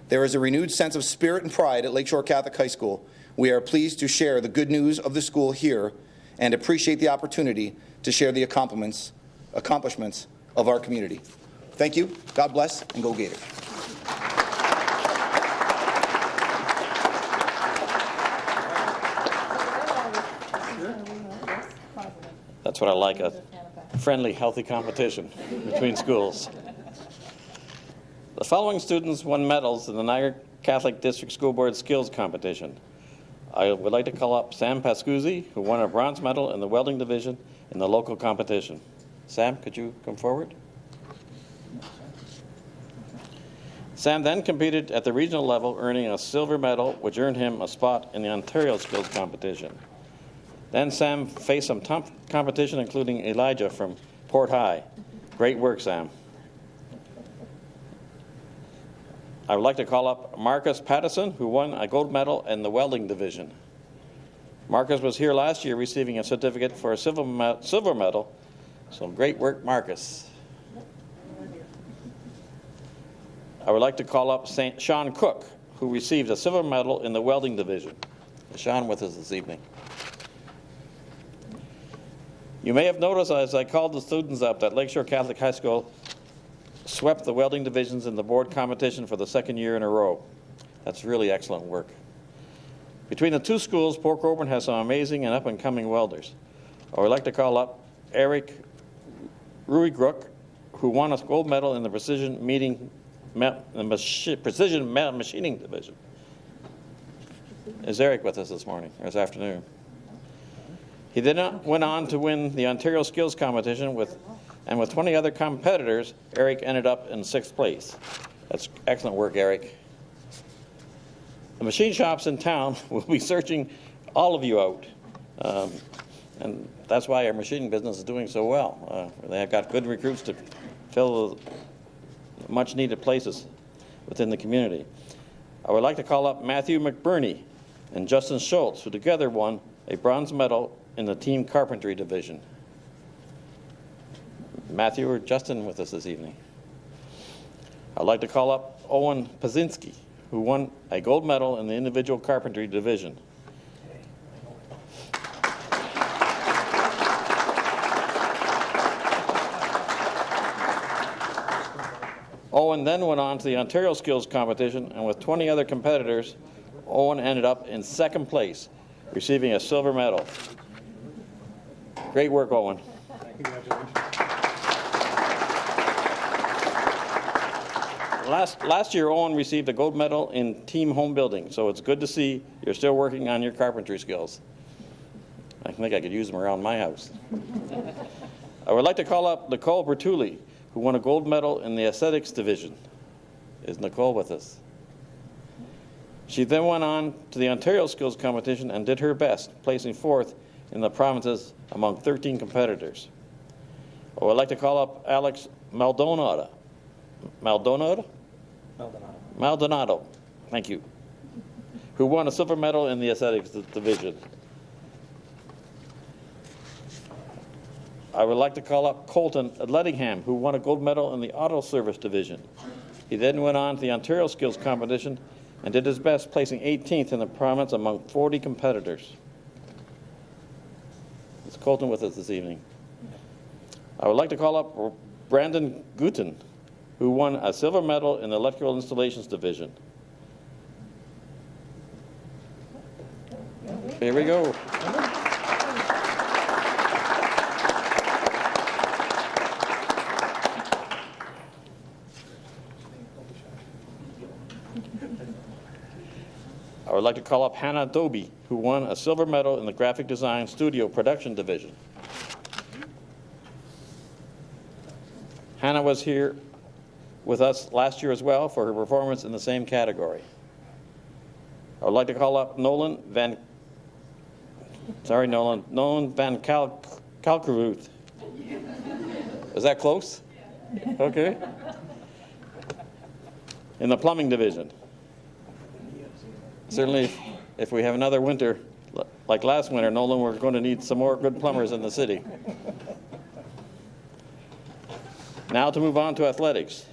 there is a renewed sense of spirit and pride at Lakeshore Catholic High School. We are pleased to share the good news of the school here and appreciate the opportunity to share the accomplishments of our community. Thank you. God bless, and go Gators. That's what I like, a friendly, healthy competition between schools. The following students won medals in the Niagara Catholic District School Board Skills Competition. I would like to call up Sam Pascuzzi, who won a bronze medal in the welding division in the local competition. Sam, could you come forward? Sam then competed at the regional level, earning a silver medal, which earned him a spot in the Ontario Skills Competition. Then Sam faced some tough competition, including Elijah from Port High. Great work, Sam. I would like to call up Marcus Pattison, who won a gold medal in the welding division. Marcus was here last year receiving a certificate for a silver medal, so great work, Marcus. I would like to call up Sean Cook, who received a silver medal in the welding division. Is Sean with us this evening? You may have noticed as I called the students up that Lakeshore Catholic High School swept the welding divisions in the board competition for the second year in a row. That's really excellent work. Between the two schools, Port Colborne has some amazing and up-and-coming welders. I would like to call up Eric Ruigruk, who won a gold medal in the precision machining division. Is Eric with us this morning, or this afternoon? He then went on to win the Ontario Skills Competition with 20 other competitors. Eric ended up in 6th place. That's excellent work, Eric. The machine shops in town will be searching all of you out. And that's why our machining business is doing so well. They have got good recruits to fill the much needed places within the community. I would like to call up Matthew McBurney and Justin Schultz, who together won a bronze medal in the team carpentry division. Matthew or Justin with us this evening. I'd like to call up Owen Pazinski, who won a gold medal in the individual carpentry division. Owen then went on to the Ontario Skills Competition, and with 20 other competitors, Owen ended up in 2nd place, receiving a silver medal. Great work, Owen. Last year, Owen received a gold medal in team home building, so it's good to see you're still working on your carpentry skills. I think I could use them around my house. I would like to call up Nicole Bertulli, who won a gold medal in the aesthetics division. Is Nicole with us? She then went on to the Ontario Skills Competition and did her best, placing 4th in the provinces among 13 competitors. I would like to call up Alex Maldonado. Maldonado? Maldonado, thank you, who won a silver medal in the athletics division. I would like to call up Colton Lettingham, who won a gold medal in the auto service division. He then went on to the Ontario Skills Competition and did his best, placing 18th in the province among 40 competitors. Is Colton with us this evening? I would like to call up Brandon Guten, who won a silver medal in the electrical installations division. Here we go. I would like to call up Hannah Doby, who won a silver medal in the graphic design studio production division. Hannah was here with us last year as well for her performance in the same category. I would like to call up Nolan Van Kalkeruth. Is that close? Okay. In the plumbing division. Certainly, if we have another winter like last winter, Nolan, we're going to need some more good plumbers in the city. Now to move on to athletics.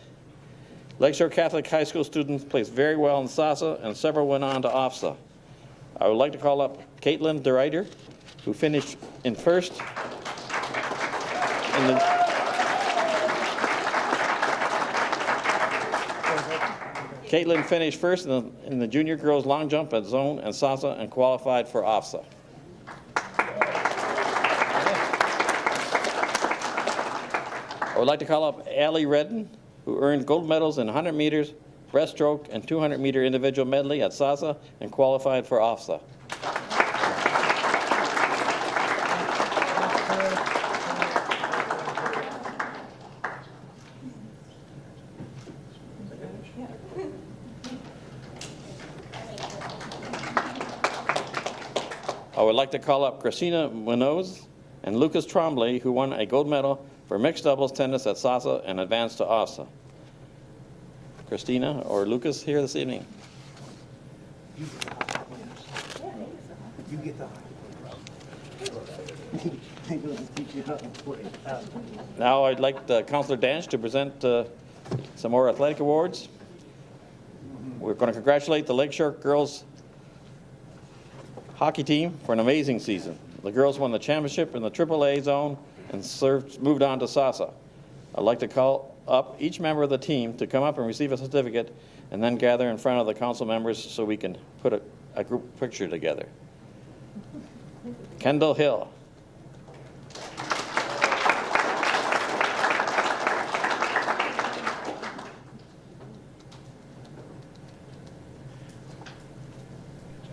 Lakeshore Catholic High School students placed very well in SASA, and several went on to OFSA. I would like to call up Caitlin DeRuyter, who finished in first in the Caitlin finished first in the junior girls long jump at zone and SASA and qualified for OFSA. I would like to call up Allie Redden, who earned gold medals in 100 meters, breaststroke, and 200-meter individual medley at SASA and qualified for OFSA. I would like to call up Christina Munoz and Lucas Trombley, who won a gold medal for mixed doubles tennis at SASA and advanced to OFSA. Christina or Lucas here this evening? You get the Now I'd like Councillor Danch to present some more athletic awards. We're going to congratulate the Lakeshore girls hockey team for an amazing season. The girls won the championship in the AAA zone and moved on to SASA. I'd like to call up each member of the team to come up and receive a certificate and then gather in front of the council members so we can put a group picture together. Kendall Hill.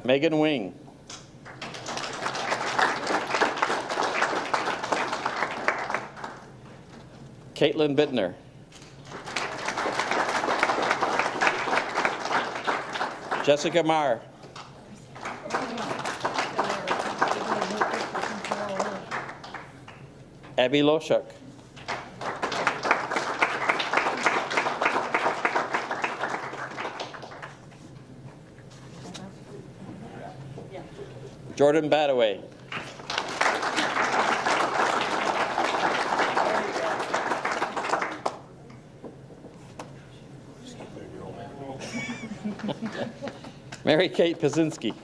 Megan Wing. Caitlin Bittner. Jessica Marr. Abby Loshuk. Jordan Badaway. Mary Kate Pazinski.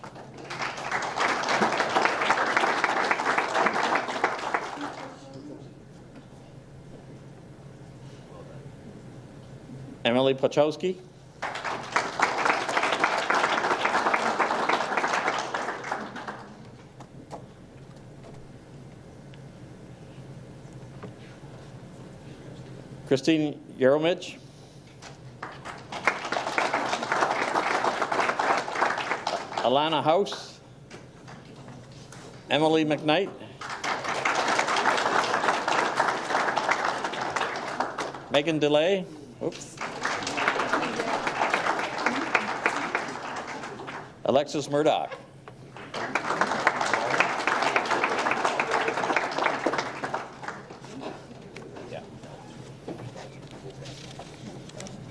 Emily Pochowski. Christine Yaromich. Alana House. Emily McKnight. Megan DeLay. Oops. Alexis Murdoch.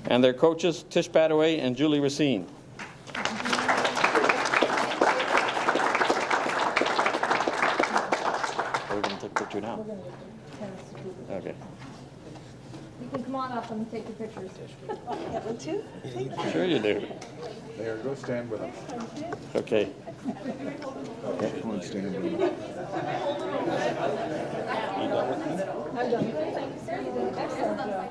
and their coaches, Tish Badaway and Julie Racine. We're going to take a picture now. Okay. You can come on up and take the pictures. That one too? Sure you do. There, go stand with them. Okay. Go and stand with them. I'm done. Thank you, sir. You did an excellent job.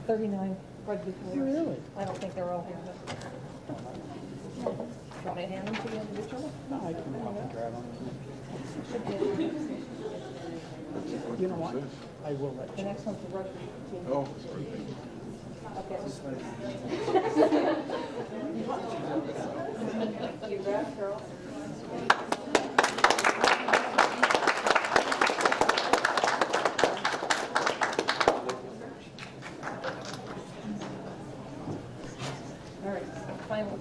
$39 rugby players. Really? I don't think they're all here. Want me to hand them to you individually? No, I can walk and grab them. You know what? I will let The you. next one's the rugby team. Oh. Okay. You grab Carol. All right, final.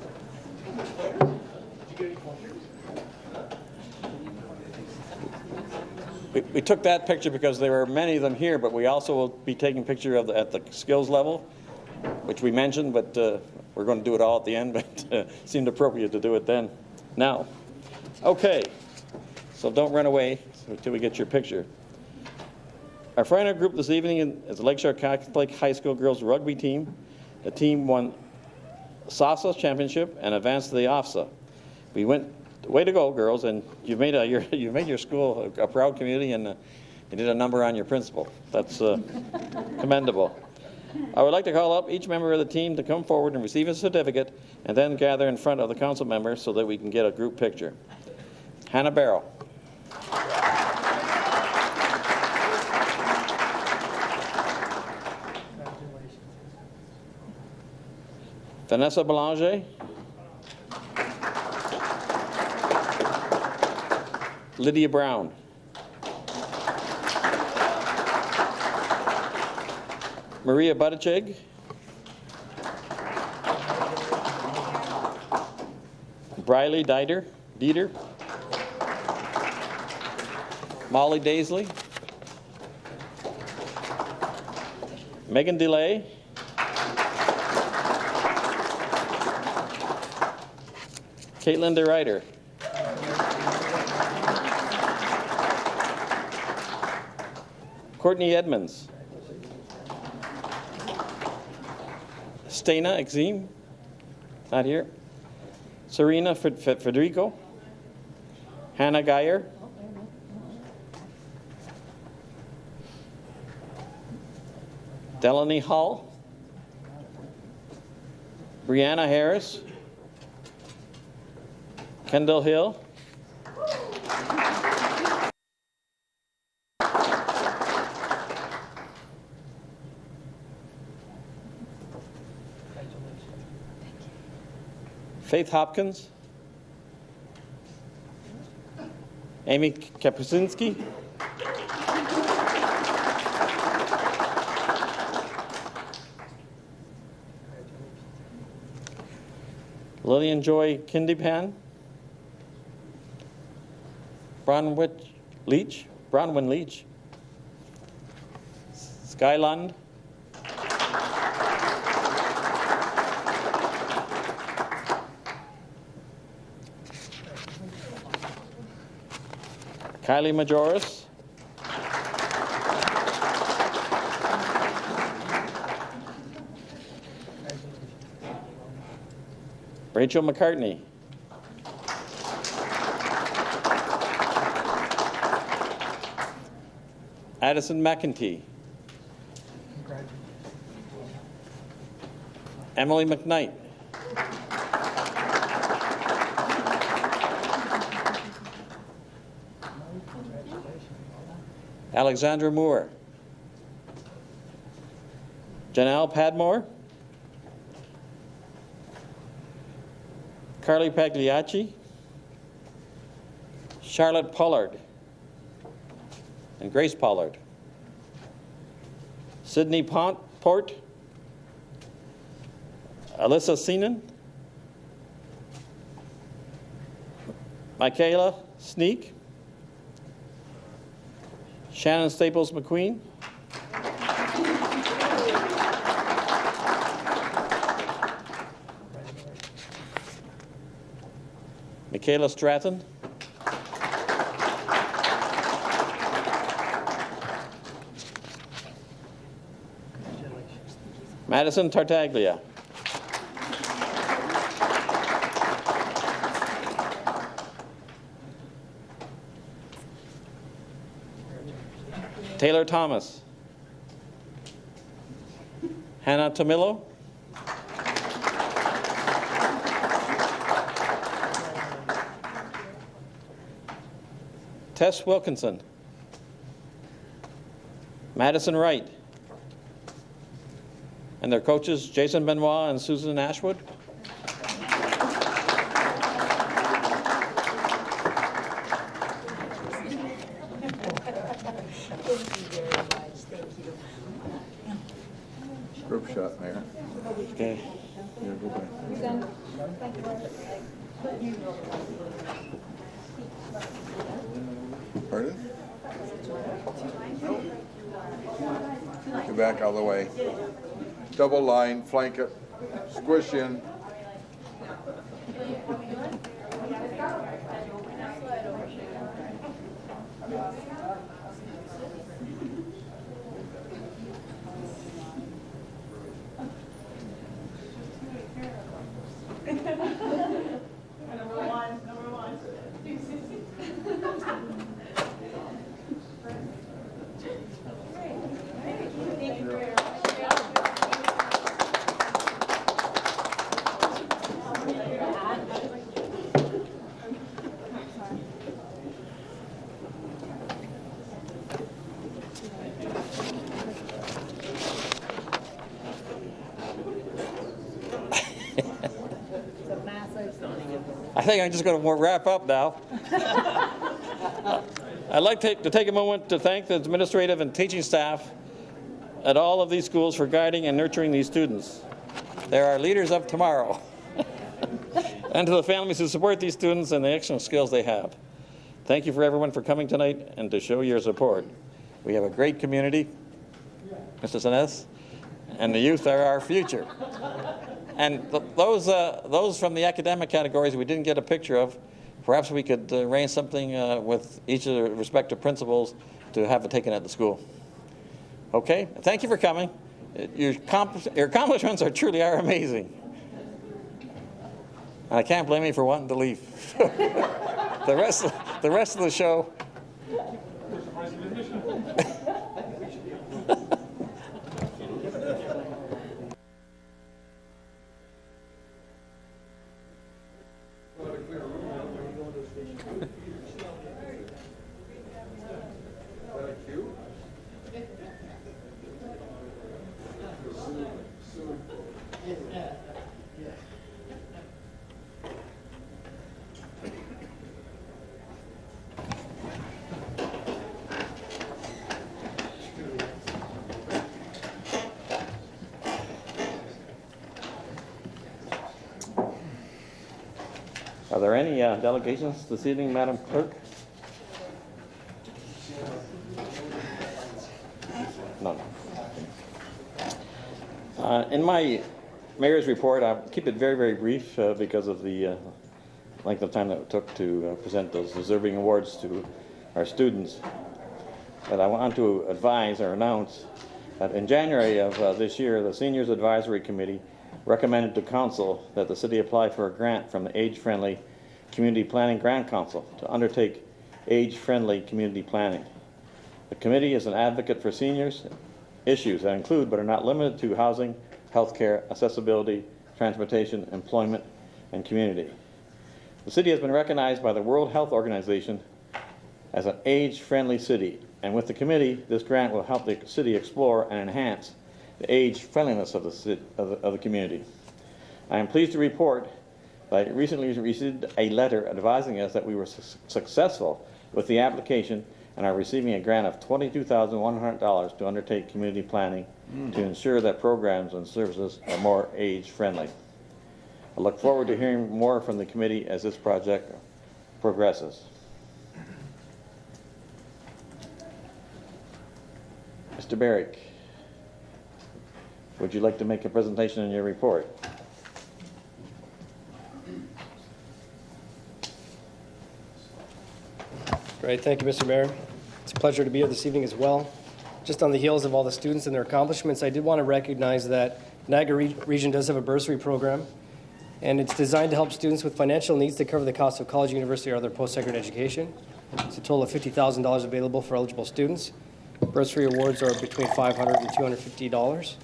We took that picture because there were many of them here, but we also will be taking picture of at the skills level, which we mentioned, but we're going to do it all at the end, but it seemed appropriate to do it then. Now, okay, so don't run away until we get your picture. Our final group this evening is the Lakeshore Catholic High School girls rugby team. The team won SASA championship and advanced to the OFSA. We went. Way to go, girls, and you've made your school a proud community, and you did a number on your principal. That's commendable. I would like to call up each member of the team to come forward and receive a certificate, and then gather in front of the council members so that we can get a group picture. Hannah Barrow. Vanessa Belanger. Lydia Brown. Maria Buttigieg. Briley Dieter. Molly Daisley. Megan DeLay. Caitlin DeRuyter. Courtney Edmonds. Stena Exim, not here. Serena Federico. Hannah Geyer. Delaney Hall. Brianna Harris. Kendall Hill. Faith Hopkins. Amy Kapusinski. Lillian Joy Kindypan. Bronwyn Leach. Skyland. Kylie Majoris. Rachel McCartney. Addison McEntee. Emily McKnight. Alexandra Moore. Janelle Padmore. Carly Pagliacci. Charlotte Pollard. And Grace Pollard. Sydney Port. Alyssa Seenan. Michaela Sneak. Shannon Staples McQueen. Michaela Stratton. Madison Tartaglia. Taylor Thomas. Hannah Tomillo. Tess Wilkinson. Madison Wright. And their coaches, Jason Benoit and Susan Ashwood. Group shot, Mayor. Okay. Yeah, go back. Pardon? Get back out of the way. Double line, flank it, squish in. I think I'm just going to wrap up now. I'd like to take a moment to thank the administrative and teaching staff at all of these schools for guiding and nurturing these students. They're our leaders of tomorrow. And to the families who support these students and the excellent skills they have. Thank you for everyone for coming tonight and to show your support. We have a great community, Mr. Sinnes, and the youth are our future. And those from the academic categories we didn't get a picture of, perhaps we could arrange something with each of the respective principals to have it taken at the school. Okay? Thank you for coming. Your accomplishments are amazing. And I can't blame you for wanting to leave. the rest of the show. Are there any delegations this evening, Madam Clerk? None. In my mayor's report, I'll keep it very, very brief because of the length of time that it took to present those deserving awards to our students. But I want to advise or announce that in January of this year, the Seniors Advisory Committee recommended to Council that the city apply for a grant from the Age-Friendly Community Planning Grant Council to undertake age-friendly community planning. The committee is an advocate for seniors issues that include but are not limited to housing, healthcare, accessibility, transportation, employment, and community. The city has been recognized by the World Health Organization as an age-friendly city, and with the committee, this grant will help the city explore and enhance the age-friendliness of the community. I am pleased to report that I recently received a letter advising us that we were successful with the application and are receiving a grant of $22,100 to undertake community planning to ensure that programs and services are more age-friendly. I look forward to hearing more from the committee as this project progresses. Mr. Barrick, would you like to make a presentation in your report? Great, thank you, Mr. Mayor. It's a pleasure to be here this evening as well. Just on the heels of all the students and their accomplishments, I did want to recognize that Niagara Region does have a bursary program, and it's designed to help students with financial needs to cover the cost of college, university, or other post-secondary education. It's a total of $50,000 available for eligible students. Bursary awards are between $500 and $250,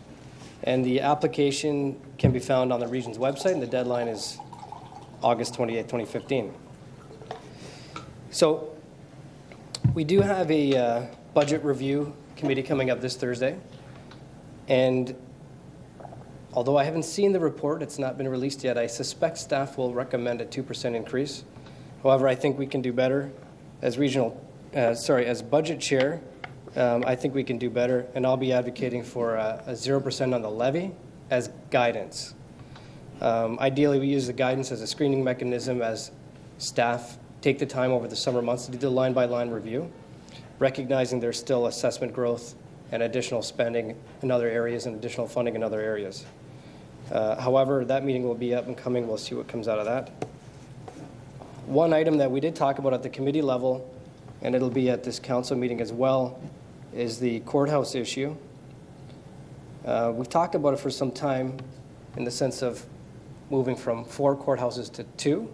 and the application can be found on the region's website, and the deadline is August 28, 2015. So we do have a budget review committee coming up this Thursday, and although I haven't seen the report, it's not been released yet, I suspect staff will recommend a 2% increase. However, I think we can do better. As as budget chair, I think we can do better, and I'll be advocating for a 0% on the levy as guidance. Ideally, we use the guidance as a screening mechanism as staff take the time over the summer months to do the line-by-line review, recognizing there's still assessment growth and additional spending in other areas and additional funding in other areas. However, that meeting will be up and coming. We'll see what comes out of that. One item that we did talk about at the committee level, and it'll be at this council meeting as well, is the courthouse issue. We've talked about it for some time in the sense of moving from 4 courthouses to 2.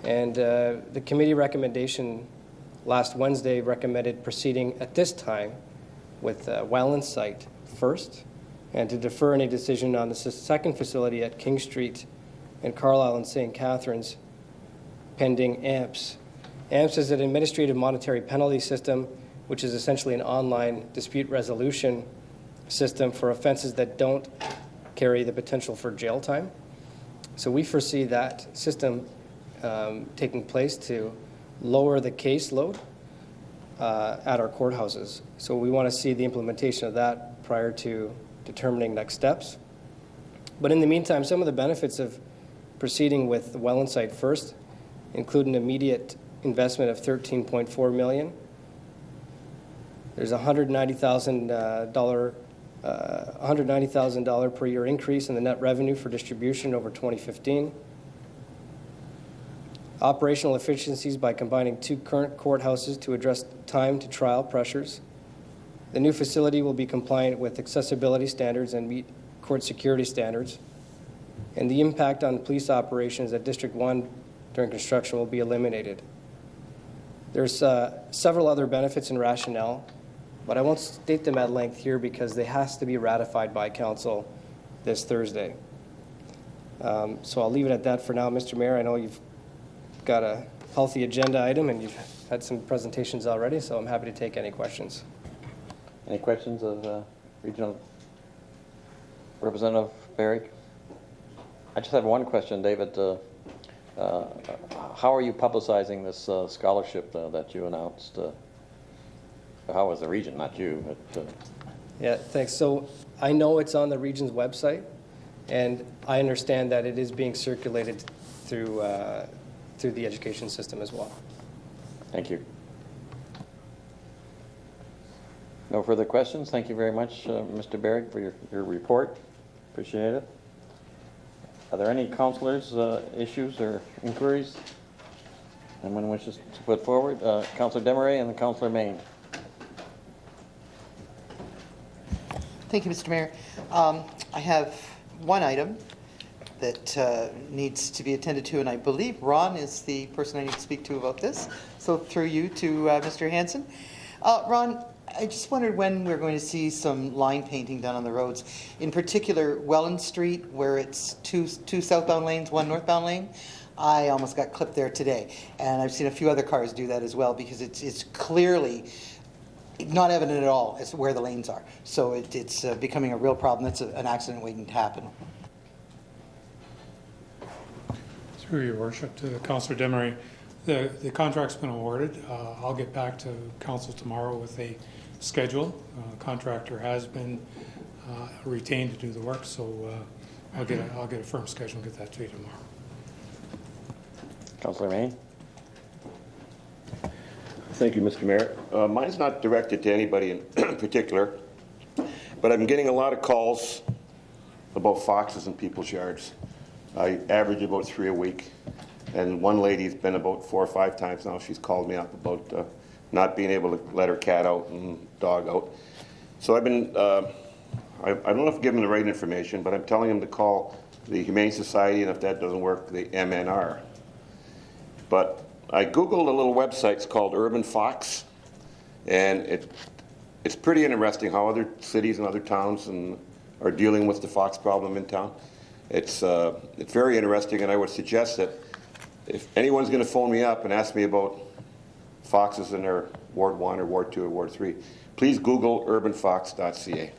And the committee recommendation last Wednesday recommended proceeding at this time with Welland site first, and to defer any decision on the second facility at King Street and Carlisle and St. Catharines pending AMPS. AMPS is an administrative monetary penalty system, which is essentially an online dispute resolution system for offenses that don't carry the potential for jail time. So we foresee that system taking place to lower the caseload at our courthouses. So we want to see the implementation of that prior to determining next steps. But in the meantime, some of the benefits of proceeding with the Welland site first include an immediate investment of $13.4 million. There's a $190,000 per year increase in the net revenue for distribution over 2015. Operational efficiencies by combining 2 current courthouses to address time to trial pressures. The new facility will be compliant with accessibility standards and meet court security standards. And the impact on police operations at District 1 during construction will be eliminated. There's several other benefits and rationale, but I won't state them at length here because they have to be ratified by council this Thursday. So I'll leave it at that for now, Mr. Mayor. I know you've got a healthy agenda item and you've had some presentations already, so I'm happy to take any questions. Any questions of Regional Representative Barrick? I just have one question, David. How are you publicizing this scholarship that you announced? How was the region, not you? But, Yeah, thanks. So I know it's on the region's website, and I understand that it is being circulated through the education system as well. Thank you. No further questions. Thank you very much, Mr. Barrick, for your report. Appreciate it. Are there any councillors' issues or inquiries? Anyone wishes to put forward? Councillor Desmarais and then Councillor Main. Thank you, Mr. Mayor. I have one item that needs to be attended to, and I believe Ron is the person I need to speak to about this. So through you to Mr. Hansen. Ron, I just wondered when we're going to see some line painting done on the roads. In particular, Welland Street, where it's two southbound lanes, 1 northbound lane. I almost got clipped there today. And I've seen a few other cars do that as well, because it's clearly not evident at all as to where the lanes are. So it's becoming a real problem. That's an accident waiting to happen. Through your worship, to Councillor Desmarais, the contract's been awarded. I'll get back to council tomorrow with a schedule. Contractor has been retained to do the work, so I'll get a firm schedule and get that to you tomorrow. Councillor Main. Thank you, Mr. Mayor. Mine's not directed to anybody in particular, but I'm getting a lot of calls about foxes in people's yards. I average about 3 a week, and one lady's been about 4 or 5 times now. She's called me up about not being able to let her cat out and dog out. So I've been, I don't know if I'm giving them the right information, but I'm telling them to call the Humane Society, and if that doesn't work, the MNR. But I Googled a little website, it's called Urban Fox, and it's pretty interesting how other cities and other towns are dealing with the fox problem in town. It's very interesting, and I would suggest that if anyone's going to phone me up and ask me about foxes in their Ward 1 or Ward 2 or Ward 3, please Google urbanfox.ca.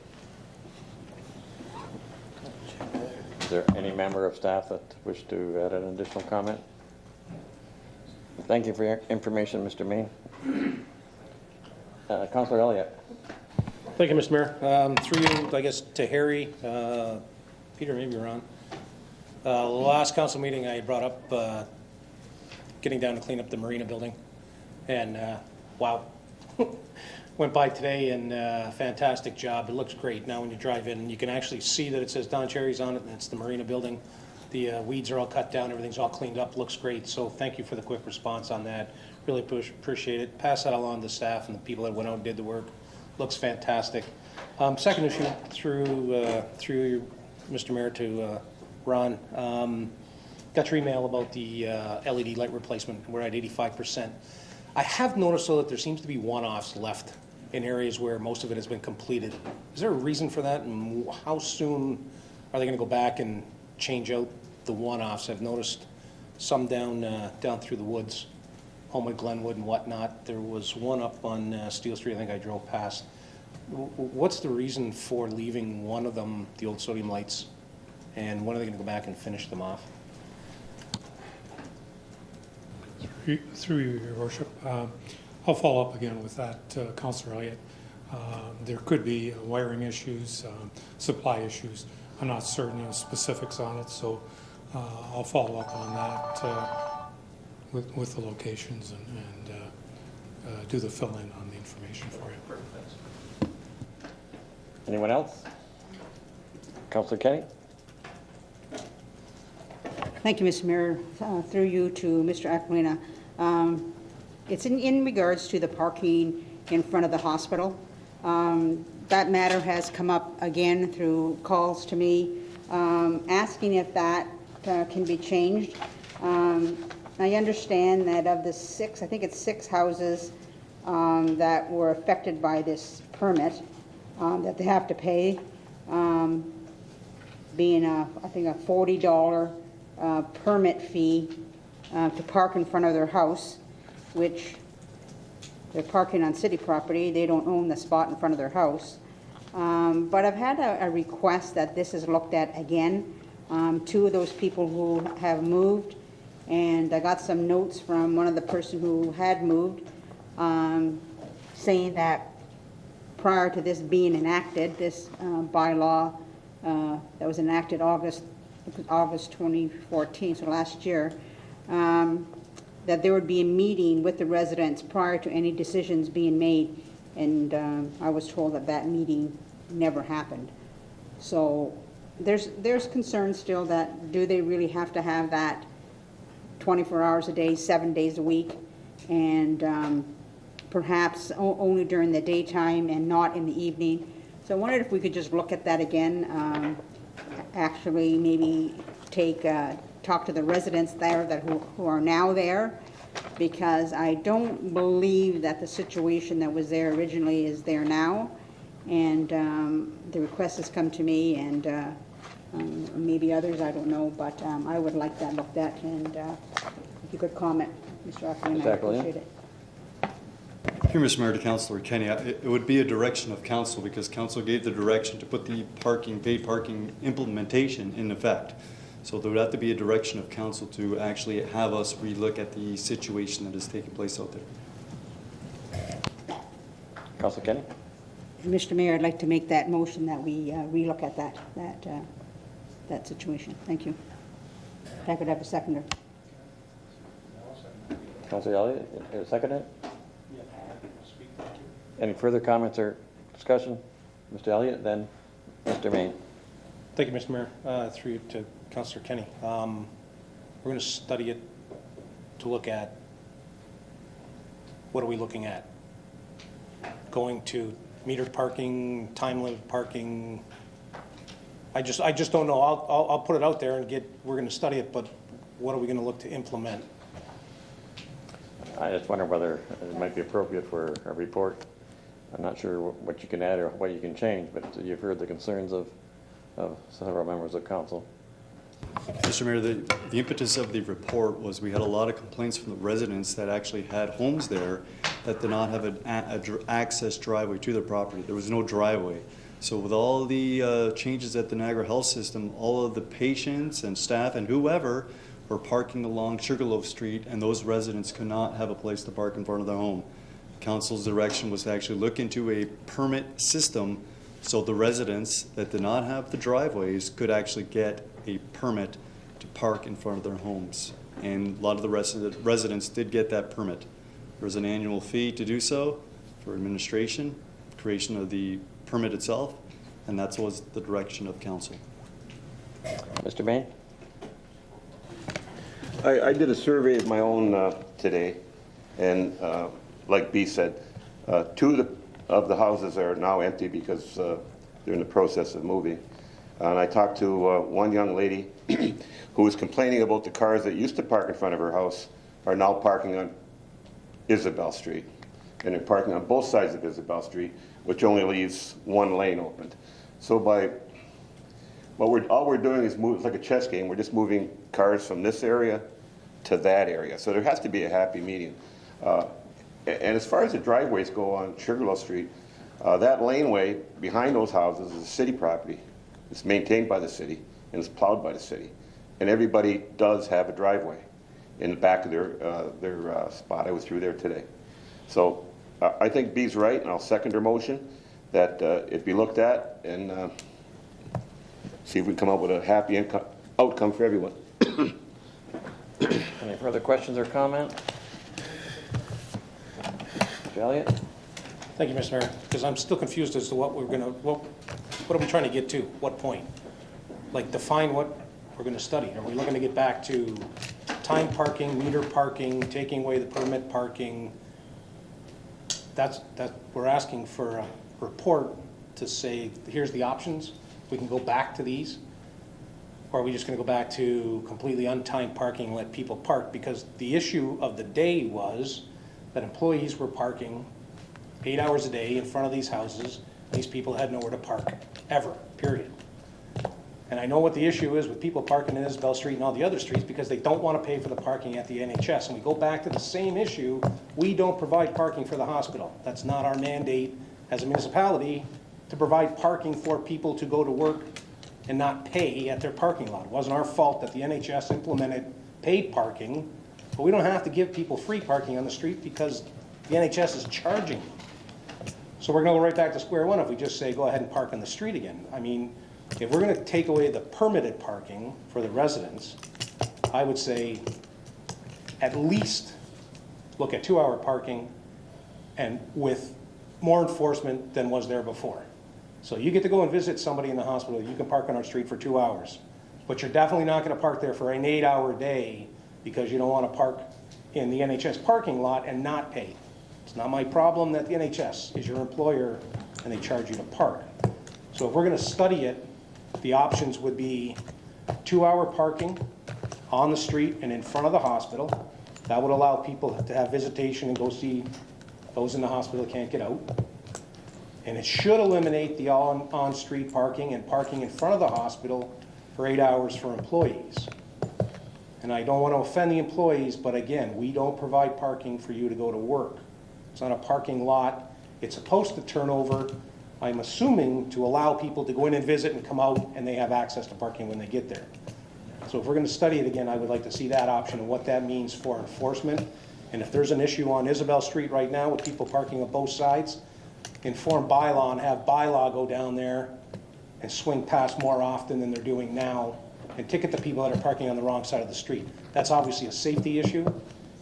Is there any member of staff that wish to add an additional comment? Thank you for your information, Mr. Main. Councillor Elliott. Thank you, Mr. Mayor. Through you, I guess, to Harry, Peter, maybe you're on. Last council meeting, I brought up getting down to clean up the Marina building, and wow, went by today, and fantastic job. It looks great now when you drive in, and you can actually see that it says Don Cherry's on it, and it's the Marina building. The weeds are all cut down, everything's all cleaned up, looks great. So thank you for the quick response on that. Really appreciate it. Pass that along to the staff and the people that went out and did the work. Looks fantastic. Second issue through you, Mr. Mayor, to Ron. Got your email about the LED light replacement. We're at 85%. I have noticed, though, that there seems to be one-offs left in areas where most of it has been completed. Is there a reason for that, and how soon are they going to go back and change out the one-offs? I've noticed some down through the woods, Homewood, Glenwood, and whatnot. There was one up on Steel Street, I think I drove past. What's the reason for leaving one of them, the old sodium lights, and when are they going to go back and finish them off? Through you, Your Worship. I'll follow up again with that, Councillor Elliott. There could be wiring issues, supply issues. I'm not certain of specifics on it, so I'll follow up on that with the locations and do the fill-in on the information for you. Anyone else? Councillor Kenny? Thank you, Mr. Mayor. Through you to Mr. Aquilina. It's in regards to the parking in front of the hospital. That matter has come up again through calls to me, asking if that can be changed. I understand that of the 6, I think it's 6 houses that were affected by this permit that they have to pay, being I think a $40 permit fee to park in front of their house, which they're parking on city property. They don't own the spot in front of their house. But I've had a request that this is looked at again. 2 of those people who have moved, and I got some notes from one of the person who had moved saying that prior to this being enacted, this bylaw that was enacted August 2014, so last year, that there would be a meeting with the residents prior to any decisions being made, and I was told that that meeting never happened. So there's concern still that do they really have to have that 24 hours a day, 7 days a week, and perhaps only during the daytime and not in the evening. So I wondered if we could just look at that again, actually maybe talk to the residents there who are now there, because I don't believe that the situation that was there originally is there now. And the request has come to me, and maybe others, I don't know, but I would like that looked at, and if you could comment, Mr. Ackerman, I appreciate it. Here, Mr. Mayor, to Councillor Kenny, it would be a direction of council, because council gave the direction to put the paid parking implementation in effect. So there would have to be a direction of council to actually have us relook at the situation that is taking place out there. Councillor Kenny? Mr. Mayor, I'd like to make that motion that we relook at that situation. Thank you. If I could have a seconder. Councillor Elliott, you second it? Any further comments or discussion? Mr. Elliott, then Mr. Main. Thank you, Mr. Mayor. Through you to Councillor Kenny. We're going to study it to look at, what are we looking at? Going to metered parking, time limit parking? I just don't know. I'll put it out there and we're going to study it, but what are we going to look to implement? I just wonder whether it might be appropriate for a report. I'm not sure what you can add or what you can change, but you've heard the concerns of several members of council. Mr. Mayor, the impetus of the report was we had a lot of complaints from the residents that actually had homes there that did not have an access driveway to their property. There was no driveway. So with all the changes at the Niagara Health System, all of the patients and staff and whoever were parking along Sugarloaf Street, and those residents could not have a place to park in front of their home. Council's direction was to actually look into a permit system so the residents that did not have the driveways could actually get a permit to park in front of their homes. And a lot of the residents did get that permit. There was an annual fee to do so for administration, creation of the permit itself, and that was the direction of council. Mr. Main? I did a survey of my own today, and like B said, two of the houses are now empty because they're in the process of moving. And I talked to one young lady who was complaining about the cars that used to park in front of her house are now parking on Isabel Street. And they're parking on both sides of Isabel Street, which only leaves one lane opened. So all we're doing is move, it's like a chess game, we're just moving cars from this area to that area. So there has to be a happy medium. And as far as the driveways go on Sugarloaf Street, that laneway behind those houses is city property. It's maintained by the city and it's plowed by the city. And everybody does have a driveway in the back of their spot. I was through there today. So I think B's right, and I'll second her motion that it be looked at and see if we can come up with a happy outcome for everyone. Any further questions or comments? Mr. Elliott? Thank you, Mr. Mayor, because I'm still confused as to what are we trying to get to? What point? Like, define what we're going to study. Are we looking to get back to time parking, meter parking, taking away the permit parking? We're asking for a report to say, here's the options. We can go back to these. Or are we just going to go back to completely untimed parking and let people park? Because the issue of the day was that employees were parking 8 hours a day in front of these houses. These people had nowhere to park, ever, period. And I know what the issue is with people parking in Isabel Street and all the other streets because they don't want to pay for the parking at the NHS. And we go back to the same issue. We don't provide parking for the hospital. That's not our mandate as a municipality to provide parking for people to go to work and not pay at their parking lot. It wasn't our fault that the NHS implemented paid parking, but we don't have to give people free parking on the street because the NHS is charging them. So we're going to go right back to square one if we just say go ahead and park on the street again. I mean, if we're going to take away the permitted parking for the residents, I would say at least look at 2-hour parking and with more enforcement than was there before. So you get to go and visit somebody in the hospital, you can park on our street for 2 hours, but you're definitely not going to park there for an 8-hour day because you don't want to park in the NHS parking lot and not pay. It's not my problem that the NHS is your employer and they charge you to park. So if we're going to study it, the options would be 2-hour parking on the street and in front of the hospital. That would allow people to have visitation and go see those in the hospital can't get out. And it should eliminate the on-street parking and parking in front of the hospital for 8 hours for employees. And I don't want to offend the employees, but again, we don't provide parking for you to go to work. It's not a parking lot. It's supposed to turn over, I'm assuming, to allow people to go in and visit and come out and they have access to parking when they get there. So if we're going to study it again, I would like to see that option and what that means for enforcement. And if there's an issue on Isabel Street right now with people parking on both sides, inform bylaw and have bylaw go down there and swing past more often than they're doing now and ticket the people that are parking on the wrong side of the street. That's obviously a safety issue.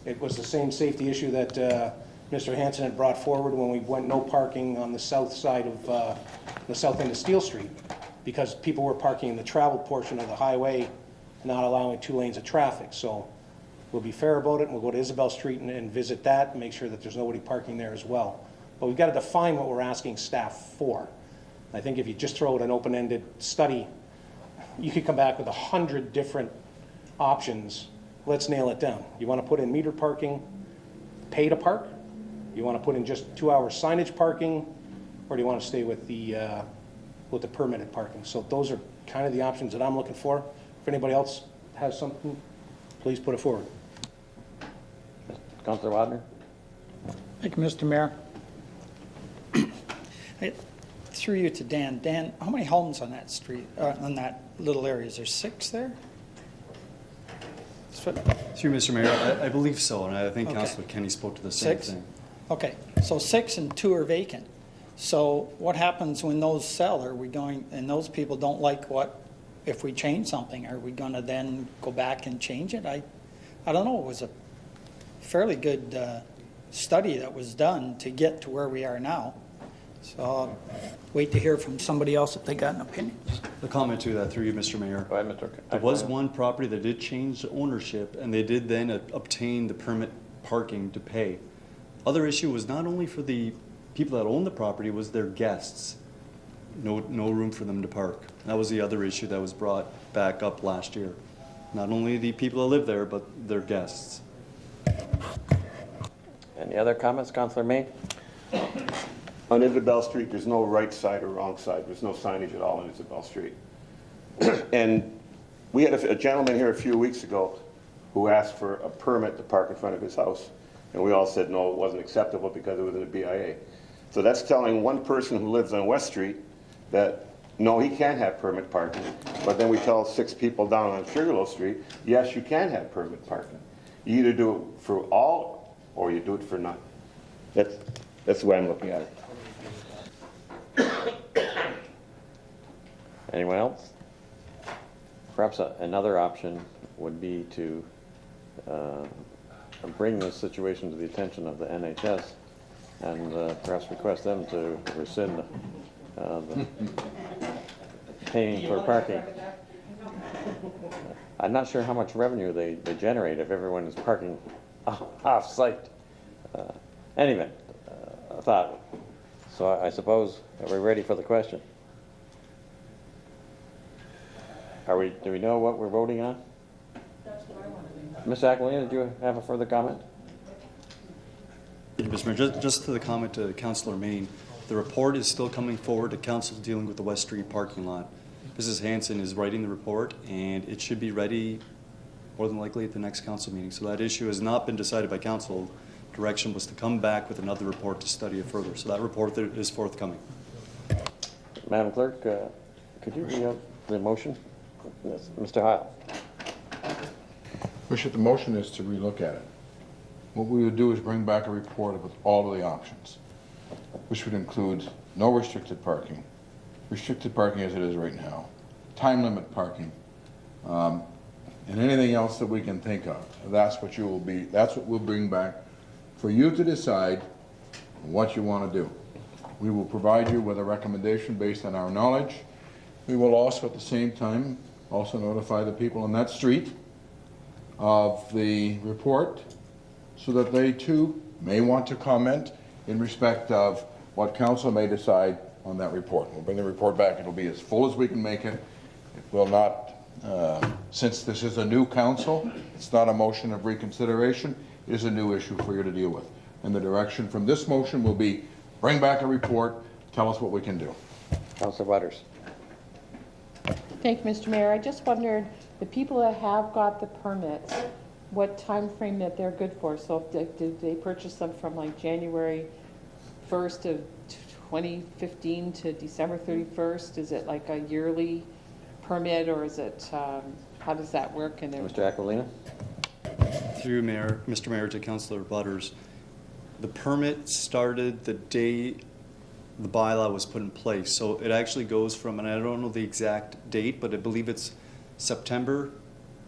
It was the same safety issue that Mr. Hanson had brought forward when we went no parking on the south side of, the south end of Steel Street, because people were parking in the travel portion of the highway, not allowing 2 lanes of traffic. So we'll be fair about it, and we'll go to Isabel Street and visit that, and make sure that there's nobody parking there as well. But we've got to define what we're asking staff for. I think if you just throw out an open-ended study, you could come back with 100 different options. Let's nail it down. You want to put in meter parking, pay to park? You want to put in just 2-hour signage parking, or do you want to stay with the permitted parking? So those are kind of the options that I'm looking for. If anybody else has something, please put it forward. Councillor Wadner? Thank you, Mr. Mayor. Through you to Dan. Dan, how many homes on that street, on that little area? Is there 6 there? Through Mr. Mayor, I believe so, and I think Okay. Councillor Kenny spoke to the same 6? thing. Okay, so 6 and 2 are vacant. So what happens when those sell? Are we going, and those people don't like what, if we change something, are we going to then go back and change it? I don't know. It was a fairly good study that was done to get to where we are now. So I'll wait to hear from somebody else if they got an opinion. The comment to that through you, Mr. Mayor. Go ahead, Mr. There was one property that did change ownership, and they did then obtain the permit parking to pay. Other issue was not only for the people that own the property, was their guests. No room for them to park. That was the other issue that was brought back up last year. Not only the people that live there, but their guests. Any other comments, Councillor May? On Isabel Street, there's no right side or wrong side. There's no signage at all on Isabel Street. And we had a gentleman here a few weeks ago who asked for a permit to park in front of his house. And we all said, no, it wasn't acceptable because it was in a BIA. So that's telling one person who lives on West Street that, no, he can't have permit parking. But then we tell 6 people down on Sugarloaf Street, yes, you can have permit parking. You either do it for all or you do it for none. That's the way I'm looking at it. Anyone else? Perhaps another option would be to bring this situation to the attention of the NHS and perhaps request them to rescind the paying for parking. I'm not sure how much revenue they generate if everyone is parking off-site. Anyway, a thought. So I suppose, are we ready for the question? Do we know what we're voting on? Ms. Aquilina, did you have a further comment? Mr. Mayor, just to the comment to Councillor Main, the report is still coming forward to council dealing with the West Street parking lot. Mrs. Hanson is writing the report, and it should be ready more than likely at the next council meeting. So that issue has not been decided by council. Direction was to come back with another report to study it further. So that report is forthcoming. Madam Clerk, could you read out the motion? Yes, Mr. Heil. Wish that the motion is to relook at it. What we would do is bring back a report with all of the options, which would include no restricted parking as it is right now, time limit parking, and anything else that we can think of. That's what we'll bring back for you to decide what you want to do. We will provide you with a recommendation based on our knowledge. We will also at the same time also notify the people on that street of the report so that they too may want to comment in respect of what council may decide on that report. We'll bring the report back. It'll be as full as we can make it. It will not, since this is a new council, it's not a motion of reconsideration, it is a new issue for you to deal with. And the direction from this motion will be bring back a report, tell us what we can do. Councillor Waters. Thank you, Mr. Mayor. I just wondered, the people that have got the permits, what time frame that they're good for? So did they purchase them from like January 1st of 2015 to December 31st? Is it like a yearly permit, or is it, how does that work? Mr. Aquilina? Through Mr. Mayor to Councillor Butters, the permit started the day the bylaw was put in place. So it actually goes from, and I don't know the exact date, but I believe it's September,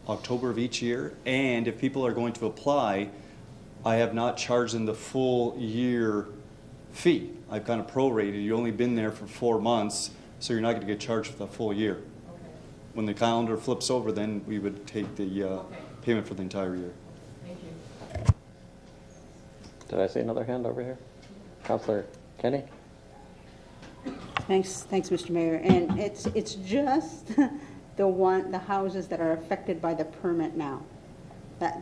October of each year. And if people are going to apply, I have not charged them the full year fee. I've kind of prorated. You've only been there for 4 months, so you're not going to get charged for the full year. When the calendar flips over, then we would take the payment for the entire year. Thank you. Did I see another hand over here? Councillor Kenny? Thanks, Mr. Mayor. And it's just the houses that are affected by the permit now.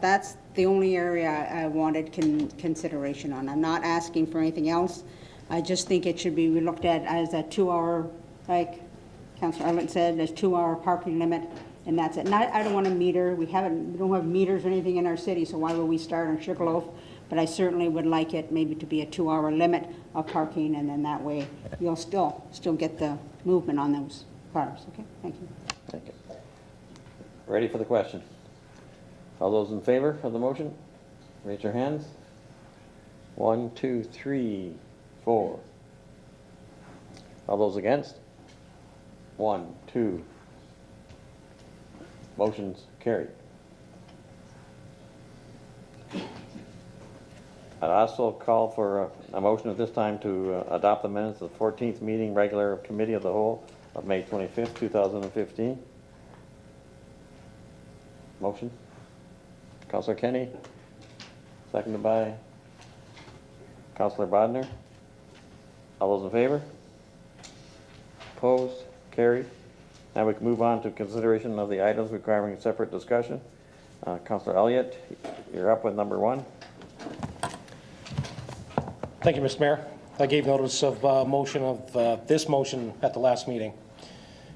That's the only area I wanted consideration on. I'm not asking for anything else. I just think it should be looked at as a 2-hour, like Councillor Arlett said, a 2-hour parking limit, and that's it. I don't want a meter. We don't have meters or anything in our city, so why would we start on Sugarloaf? But I certainly would like it maybe to be a 2-hour limit of parking, and then that way you'll still get the movement on those cars. Okay, thank you. Thank you. Ready for the question? All those in favor of the motion, raise your hands. 1, 2, 3, 4. All those against? 1, 2. Motion's carried. I'd also call for a motion at this time to adopt the minutes of the 14th meeting regular committee of the whole of May 25th, 2015. Motion? Councillor Kenny, seconded by Councillor Bodnar. All those in favor? Opposed? Carried. Now we can move on to consideration of the items requiring separate discussion. Councillor Elliott, you're up with number 1. Thank you, Mr. Mayor. I gave notice of motion of this motion at the last meeting.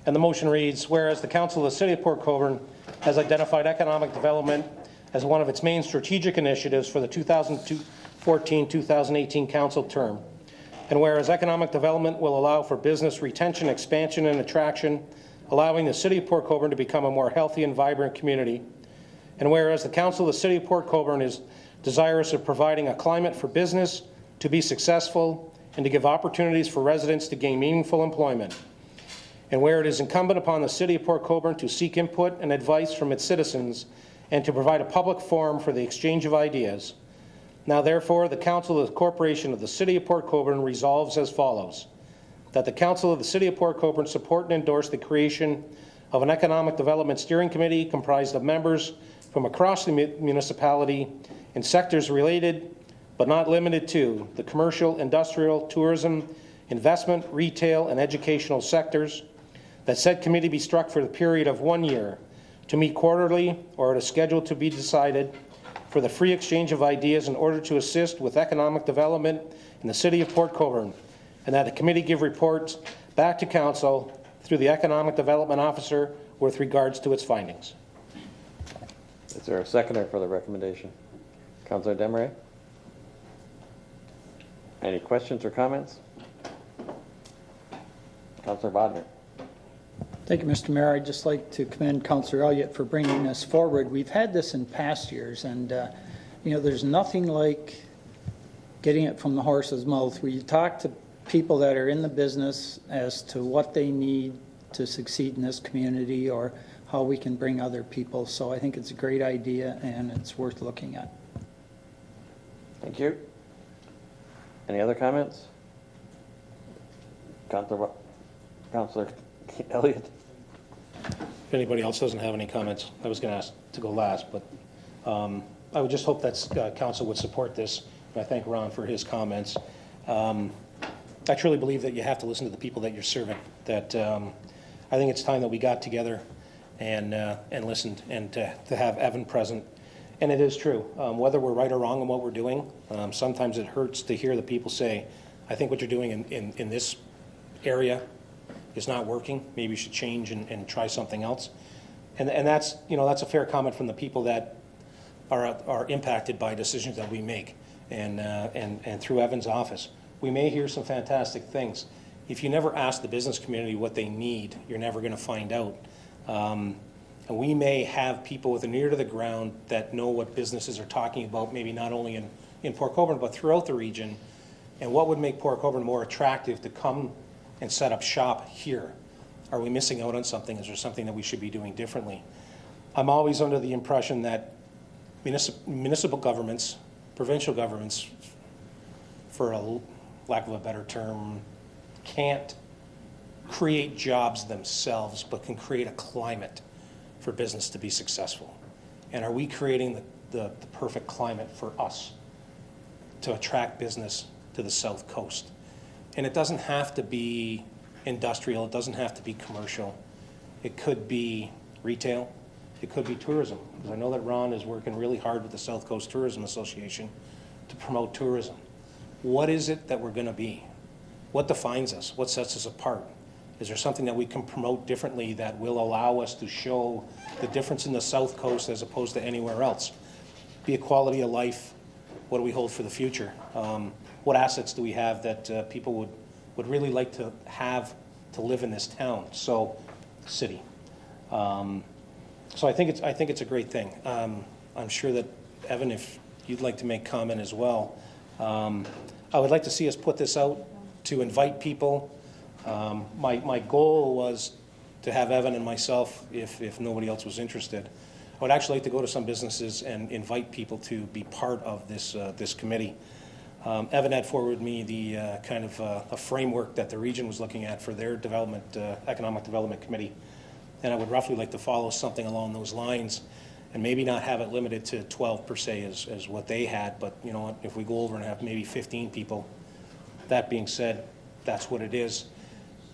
And the motion reads, whereas the Council of the City of Port Colborne has identified economic development as one of its main strategic initiatives for the 2014-2018 council term. And whereas economic development will allow for business retention, expansion, and attraction, allowing the City of Port Colborne to become a more healthy and vibrant community. And whereas the Council of the City of Port Colborne is desirous of providing a climate for business to be successful and to give opportunities for residents to gain meaningful employment. And where it is incumbent upon the City of Port Colborne to seek input and advice from its citizens and to provide a public forum for the exchange of ideas. Now therefore, the Council of the Corporation of the City of Port Colborne resolves as follows. That the Council of the City of Port Colborne support and endorse the creation of an Economic Development Steering Committee comprised of members from across the municipality in sectors related but not limited to the commercial, industrial, tourism, investment, retail, and educational sectors. That said committee be struck for the period of 1 year to meet quarterly or at a schedule to be decided for the free exchange of ideas in order to assist with economic development in the City of Port Colborne, and that the committee give reports back to Council through the Economic Development Officer with regards to its findings. Is there a seconder for the recommendation? Councillor Desmarais? Any questions or comments? Councillor Bodnar? Thank you, Mr. Mayor. I'd just like to commend Councillor Elliott for bringing this forward. We've had this in past years, and there's nothing like getting it from the horse's mouth, where you talk to people that are in the business as to what they need to succeed in this community or how we can bring other people. So I think it's a great idea, and it's worth looking at. Thank you. Any other comments? Councillor Elliott? If anybody else doesn't have any comments, I was going to ask to go last, but I would just hope that Council would support this. And I thank Ron for his comments. I truly believe that you have to listen to the people that you're serving. That I think it's time that we got together and listened, and to have Evan present. And it is true. Whether we're right or wrong in what we're doing, sometimes it hurts to hear the people say, I think what you're doing in this area is not working. Maybe you should change and try something else. And that's, that's a fair comment from the people that are impacted by decisions that we make. And through Evan's office, we may hear some fantastic things. If you never ask the business community what they need, you're never going to find out. And we may have people with an ear to the ground that know what businesses are talking about, maybe not only in Port Colborne, but throughout the region, and what would make Port Colborne more attractive to come and set up shop here. Are we missing out on something? Is there something that we should be doing differently? I'm always under the impression that municipal governments provincial governments, for a lack of a better term, can't create jobs themselves, but can create a climate for business to be successful. And are we creating the perfect climate for us to attract business to the South Coast? And it doesn't have to be industrial, it doesn't have to be commercial. It could be retail, it could be tourism. Because I know that Ron is working really hard with the South Coast Tourism Association to promote tourism. What is it that we're going to be? What defines us? What sets us apart? Is there something that we can promote differently that will allow us to show the difference in the South Coast as opposed to anywhere else? Be a quality of life. What do we hold for the future? What assets do we have that people would really like to have to live in this town? So, city. So I think it's a great thing. I'm sure that, Evan, if you'd like to make comment as well, I would like to see us put this out to invite people. My goal was to have Evan and myself, if nobody else was interested. I would actually like to go to some businesses and invite people to be part of this committee. Evan had forwarded me the kind of a framework that the region was looking at for their economic development committee. And I would roughly like to follow something along those lines and maybe not have it limited to 12 per se as what they had, but you know what, if we go over and have maybe 15 people, that being said, that's what it is.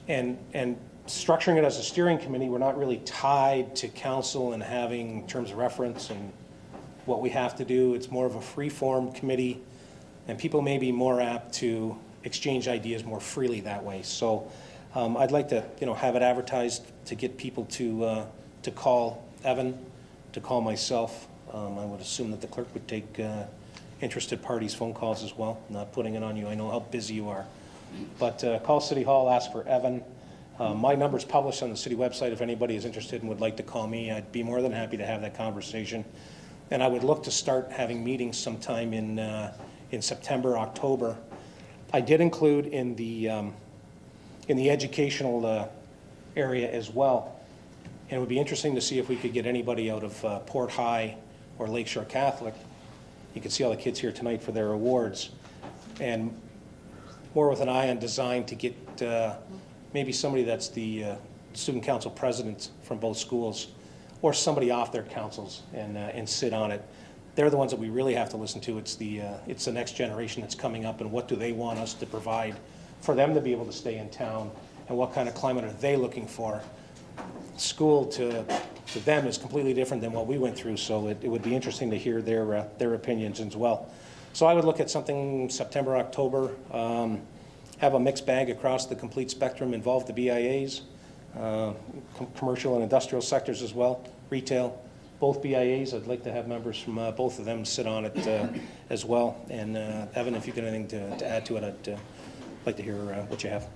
And structuring it as a steering committee, we're not really tied to council and having terms of reference and what we have to do. It's more of a free-form committee, and people may be more apt to exchange ideas more freely that way. So I'd like to, have it advertised to get people to call Evan, to call myself. I would assume that the clerk would take interested parties' phone calls as well. Not putting it on you. I know how busy you are. But call City Hall, ask for Evan. My number's published on the city website. If anybody is interested and would like to call me, I'd be more than happy to have that conversation. And I would look to start having meetings sometime in September, October. I did include in the educational area as well. And it would be interesting to see if we could get anybody out of Port High or Lakeshore Catholic. You can see all the kids here tonight for their awards. And more with an eye on design to get maybe somebody that's the student council president from both schools, or somebody off their councils and sit on it. They're the ones that we really have to listen to. It's the next generation that's coming up, and what do they want us to provide for them to be able to stay in town, and what kind of climate are they looking for? School to them is completely different than what we went through, so it would be interesting to hear their opinions as well. So I would look at something September, October, have a mixed bag across the complete spectrum, involve the BIAs, commercial and industrial sectors as well, retail, both BIAs. I'd like to have members from both of them sit on it as well. And Evan, if you've got anything to add to it, I'd like to hear what you have.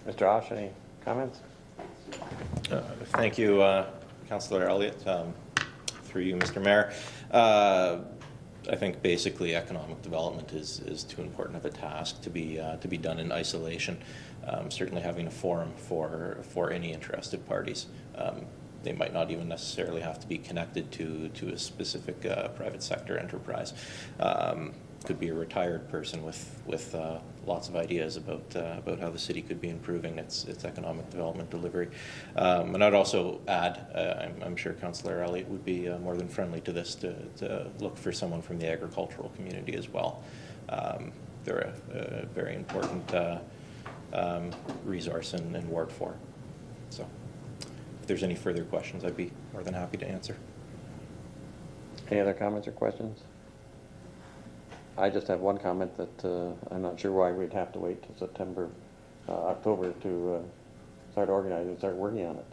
Mr. Osh, any comments? Thank you, Councillor Elliott. Through you, Mr. Mayor. I think basically economic development is too important of a task to be done in isolation. Certainly having a forum for any interested parties. They might not even necessarily have to be connected to a specific private sector enterprise. Could be a retired person with lots of ideas about how the city could be improving its economic development delivery. And I'd also add, I'm sure Councillor Elliott would be more than friendly to this, to look for someone from the agricultural community as well. They're a very important resource in Ward 4. So if there's any further questions, I'd be more than happy to answer. Any other comments or questions? I just have one comment that I'm not sure why we'd have to wait till September, October to start organizing and start working on it.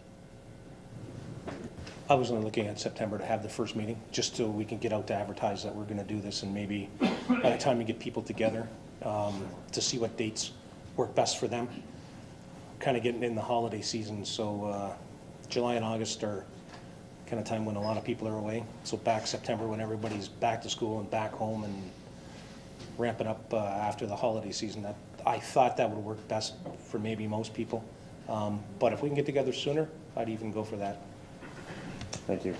I was only looking at September to have the first meeting, just so we can get out to advertise that we're going to do this, and maybe by the time we get people together to see what dates work best for them. Kind of getting in the holiday season, so July and August are kind of time when a lot of people are away. So back September when everybody's back to school and back home and ramping up after the holiday season. I thought that would work best for maybe most people. But if we can get together sooner, I'd even go for that. Thank you.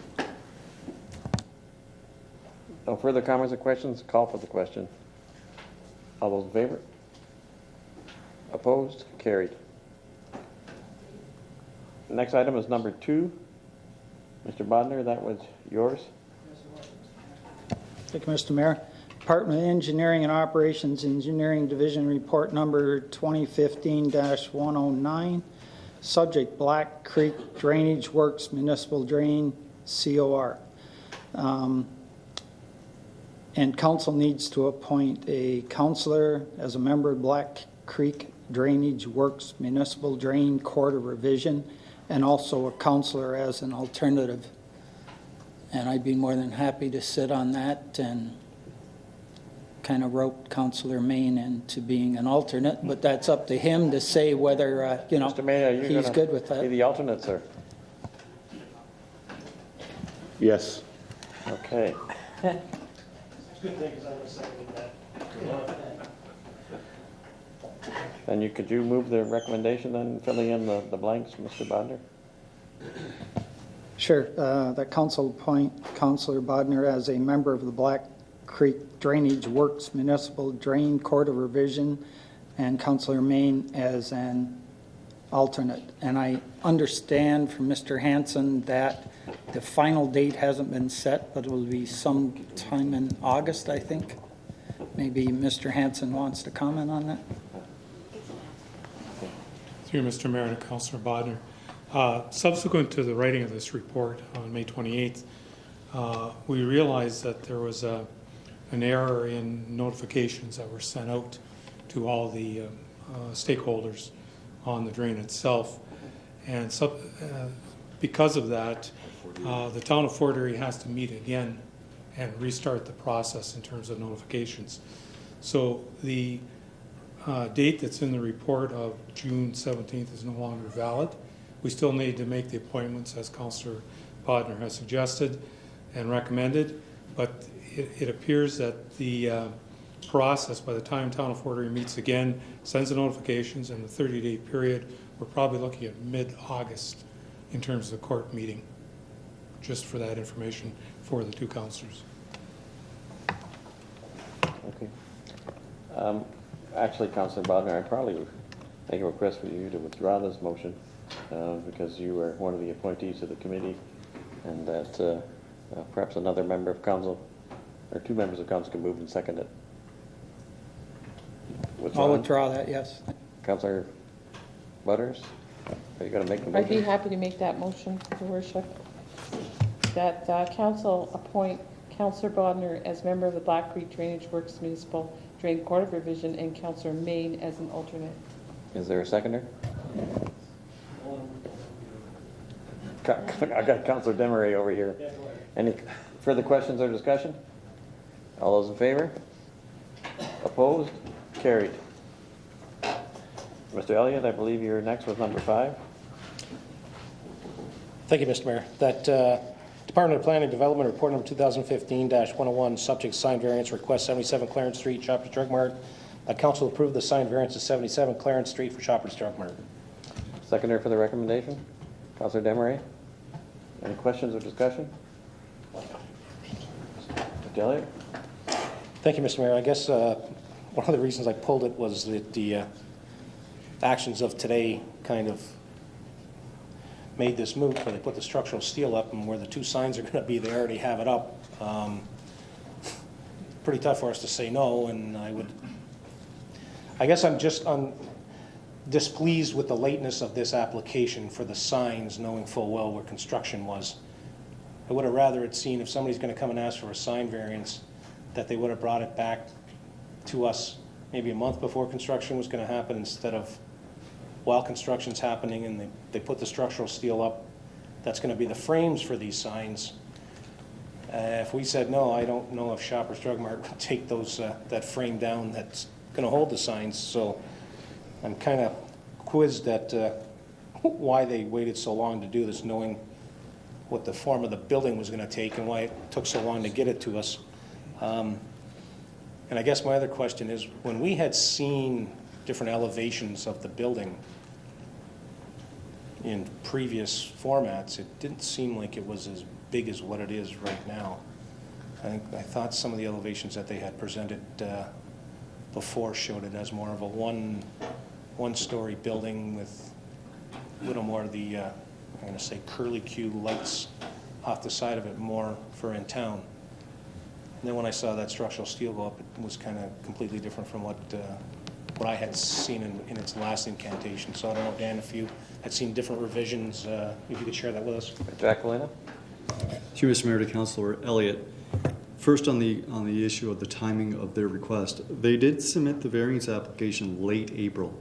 No further comments or questions? Call for the question. All those in favor? Opposed? Carried. Next item is number 2. Mr. Bodnar, that was yours. Thank you, Mr. Mayor. Department of Engineering and Operations Engineering Division Report number 2015-109. Subject Black Creek Drainage Works Municipal Drain COR. And council needs to appoint a counselor as a member of Black Creek Drainage Works Municipal Drain Court of Revision, and also a counselor as an alternative. And I'd be more than happy to sit on that, and kind of roped Councillor Main into being an alternate, but that's up to him to say whether, Mr. Mayor, he's good with that. Be the alternate, sir. Yes. Okay. Then could you move the recommendation then, filling in the blanks, Mr. Bodnar? Sure. That council appoint Councillor Bodnar as a member of the Black Creek Drainage Works Municipal Drain Court of Revision, and Councillor Main as an alternate. And I understand from Mr. Hanson that the final date hasn't been set, but it will be sometime in August, I think. Maybe Mr. Hanson wants to comment on that. Through Mr. Mayor and Councillor Bodnar. Subsequent to the writing of this report on May 28th, we realized that there was an error in notifications that were sent out to all the stakeholders on the drain itself. And so, because of that, the town of Fort Erie has to meet again and restart the process in terms of notifications. So the date that's in the report of June 17th is no longer valid. We still need to make the appointments as Councillor Bodnar has suggested and recommended, but it appears that the process, by the time town of Fort Erie meets again, sends the notifications, and the 30-day period, we're probably looking at mid-August in terms of the court meeting, just for that information for the two councillors. Okay. Actually, Councillor Bodnar, I'd probably make a request for you to withdraw this motion because you were one of the appointees to the committee, and that perhaps another member of council or 2 members of council can move and second it. I'll withdraw that, yes. Councillor Butters, are you going to make the motion? I'd be happy to make that motion, Your Worship. That council appoint Councillor Bodnar as member of the Black Creek Drainage Works Municipal Drain Court of Revision and Councillor Main as an alternate. Is there a seconder? I got Councillor Demeray over here. Any further questions or discussion? All those in favor? Opposed? Carried. Mr. Elliott, I believe you're next with number 5. Thank you, Mr. Mayor. That Department of Planning and Development report number 2015-101, subject sign variance request 77 Clarence Street, Shoppers Drug Mart. Council approved the sign variance of 77 Clarence Street for Shoppers Drug Mart. Seconder for the recommendation, Councillor Demeray. Any questions or discussion? Mr. Elliott? Thank you, Mr. Mayor. I guess one of the reasons I pulled it was that the actions of today kind of made this move, where they put the structural steel up, and where the 2 signs are going to be, they already have it up. Pretty tough for us to say no, and I guess I'm displeased with the lateness of this application for the signs, knowing full well where construction was. I would have rather it seen, if somebody's going to come and ask for a sign variance, that they would have brought it back to us maybe a month before construction was going to happen, instead of while construction's happening and they put the structural steel up. That's going to be the frames for these signs. If we said no, I don't know if Shoppers Drug Mart would take those that frame down that's going to hold the signs. So I'm kind of quizzed at why they waited so long to do this, knowing what the form of the building was going to take and why it took so long to get it to us. And I guess my other question is, when we had seen different elevations of the building in previous formats, it didn't seem like it was as big as what it is right now. I thought some of the elevations that they had presented before showed it as more of a one-story building with a little more of the, I'm going to say curly-Q lights off the side of it, more for in town. And then when I saw that structural steel go up, it was kind of completely different from what I had seen in its last incantation. So I don't know, Dan, if you had seen different revisions, if you could share that with us. Jacqueline? Through Mr. Mayor to Councilor Elliott. First on the issue of the timing of their request, they did submit the variance application late April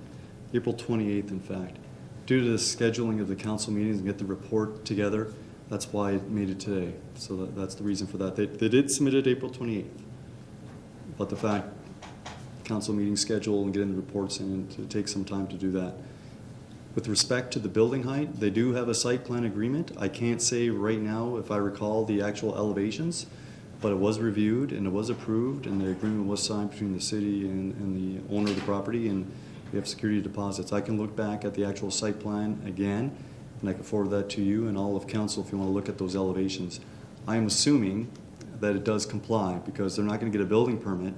28th in fact. Due to the scheduling of the council meetings and get the report together, that's why it made it today. So that's the reason for that. They did submit it April 28th. But the fact, council meeting schedule and getting the reports in, it takes some time to do that. With respect to the building height, they do have a site plan agreement. I can't say right now if I recall the actual elevations, but it was reviewed and it was approved and the agreement was signed between the city and the owner of the property, and we have security deposits. I can look back at the actual site plan again and I can forward that to you and all of council if you want to look at those elevations. I am assuming that it does comply because they're not going to get a building permit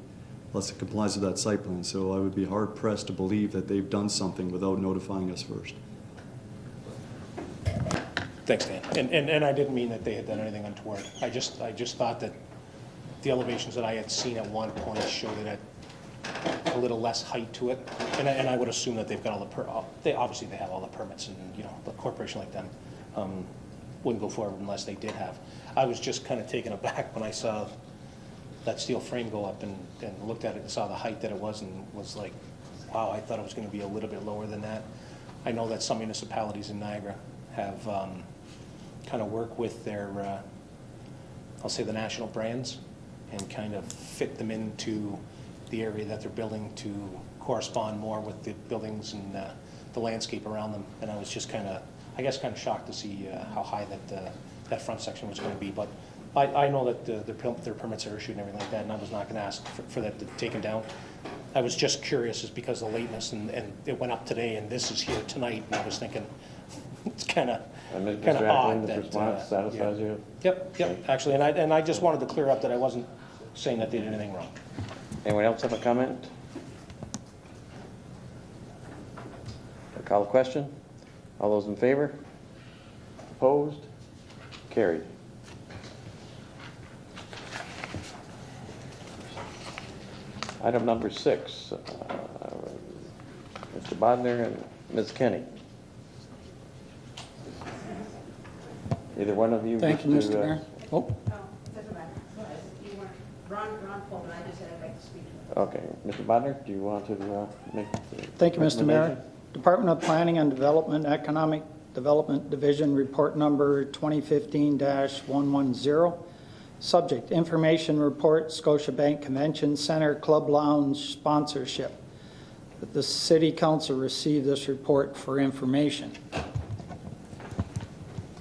unless it complies with that site plan. So I would be hard pressed to believe that they've done something without notifying us first. Thanks, Dan. And I didn't mean that they had done anything untoward. I just thought that the elevations that I had seen at one point showed it at a little less height to it. And I would assume that they've got all the obviously they have all the permits, and you know, a corporation like them wouldn't go forward unless they did have. I was just kind of taken aback when I saw that steel frame go up and looked at it and saw the height that it was and was like, wow, I thought it was going to be a little bit lower than that. I know that some municipalities in Niagara have kind of worked with their, I'll say the national brands, and kind of fit them into the area that they're building to correspond more with the buildings and the landscape around them. And I was just kind of, I guess, kind of shocked to see how high that front section was going to be. But I know that their permits are issued and everything like that, and I was not going to ask for that to be taken down. I was just curious, is because of the lateness, and it went up today, and this is here tonight, and I was thinking, it's kind of odd that. Response satisfies you? Yep, actually, and I just wanted to clear up that I wasn't saying that they did anything wrong. Anyone else have a comment? I'll call the question. All those in favor? Opposed? Carried. Item number 6, Mr. Bodnar and Ms. Kenny. Either one of you. Thank you, Mr. Mayor. Oh. Doesn't matter. You weren't, Ron Coleman, I just said I'd like to speak to him. Okay, Mr. Bodnar, do you want to make? Thank you, Mr. Mayor. recommendation? Department of Planning and Development, Economic Development Division, report number 2015-110. Subject, information report, Scotiabank Convention Center Club Lounge sponsorship. The City Council received this report for information.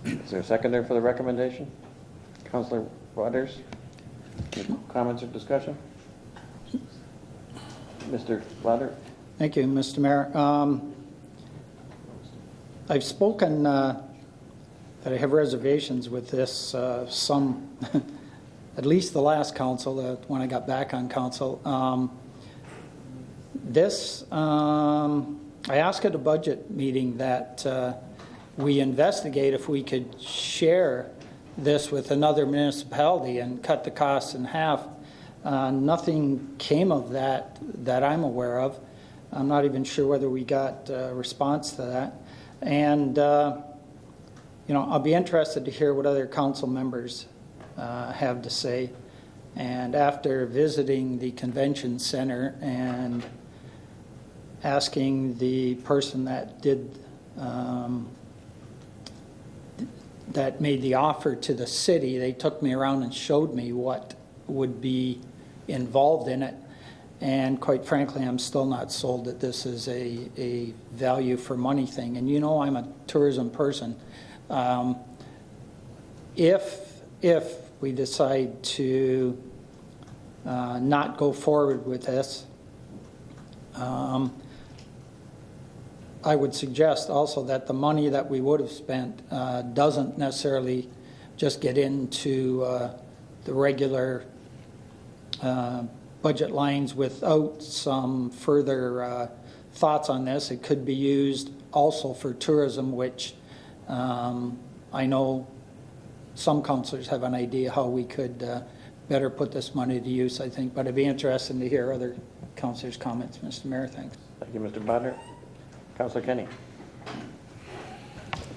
Is there a seconder for the recommendation? Councilor Waters? Comments or discussion? Mr. Lauder? Thank you, Mr. Mayor. I've spoken that I have reservations with this, at least the last council, when I got back on council. I asked at a budget meeting that we investigate if we could share this with another municipality and cut the costs in half. Nothing came of that I'm aware of. I'm not even sure whether we got a response to that. And, I'll be interested to hear what other council members have to say. And after visiting the convention center and asking the person that did that made the offer to the city, they took me around and showed me what would be involved in it. And quite frankly, I'm still not sold that this is a value for money thing. And I'm a tourism person. If we decide to not go forward with this, I would suggest also that the money that we would have spent doesn't necessarily just get into the regular budget lines without some further thoughts on this. It could be used also for tourism, which I know some councillors have an idea how we could better put this money to use, I think. But it'd be interesting to hear other councillors' comments. Mr. Mayor, thanks. Thank you, Mr. Bodnar. Councillor Kenny.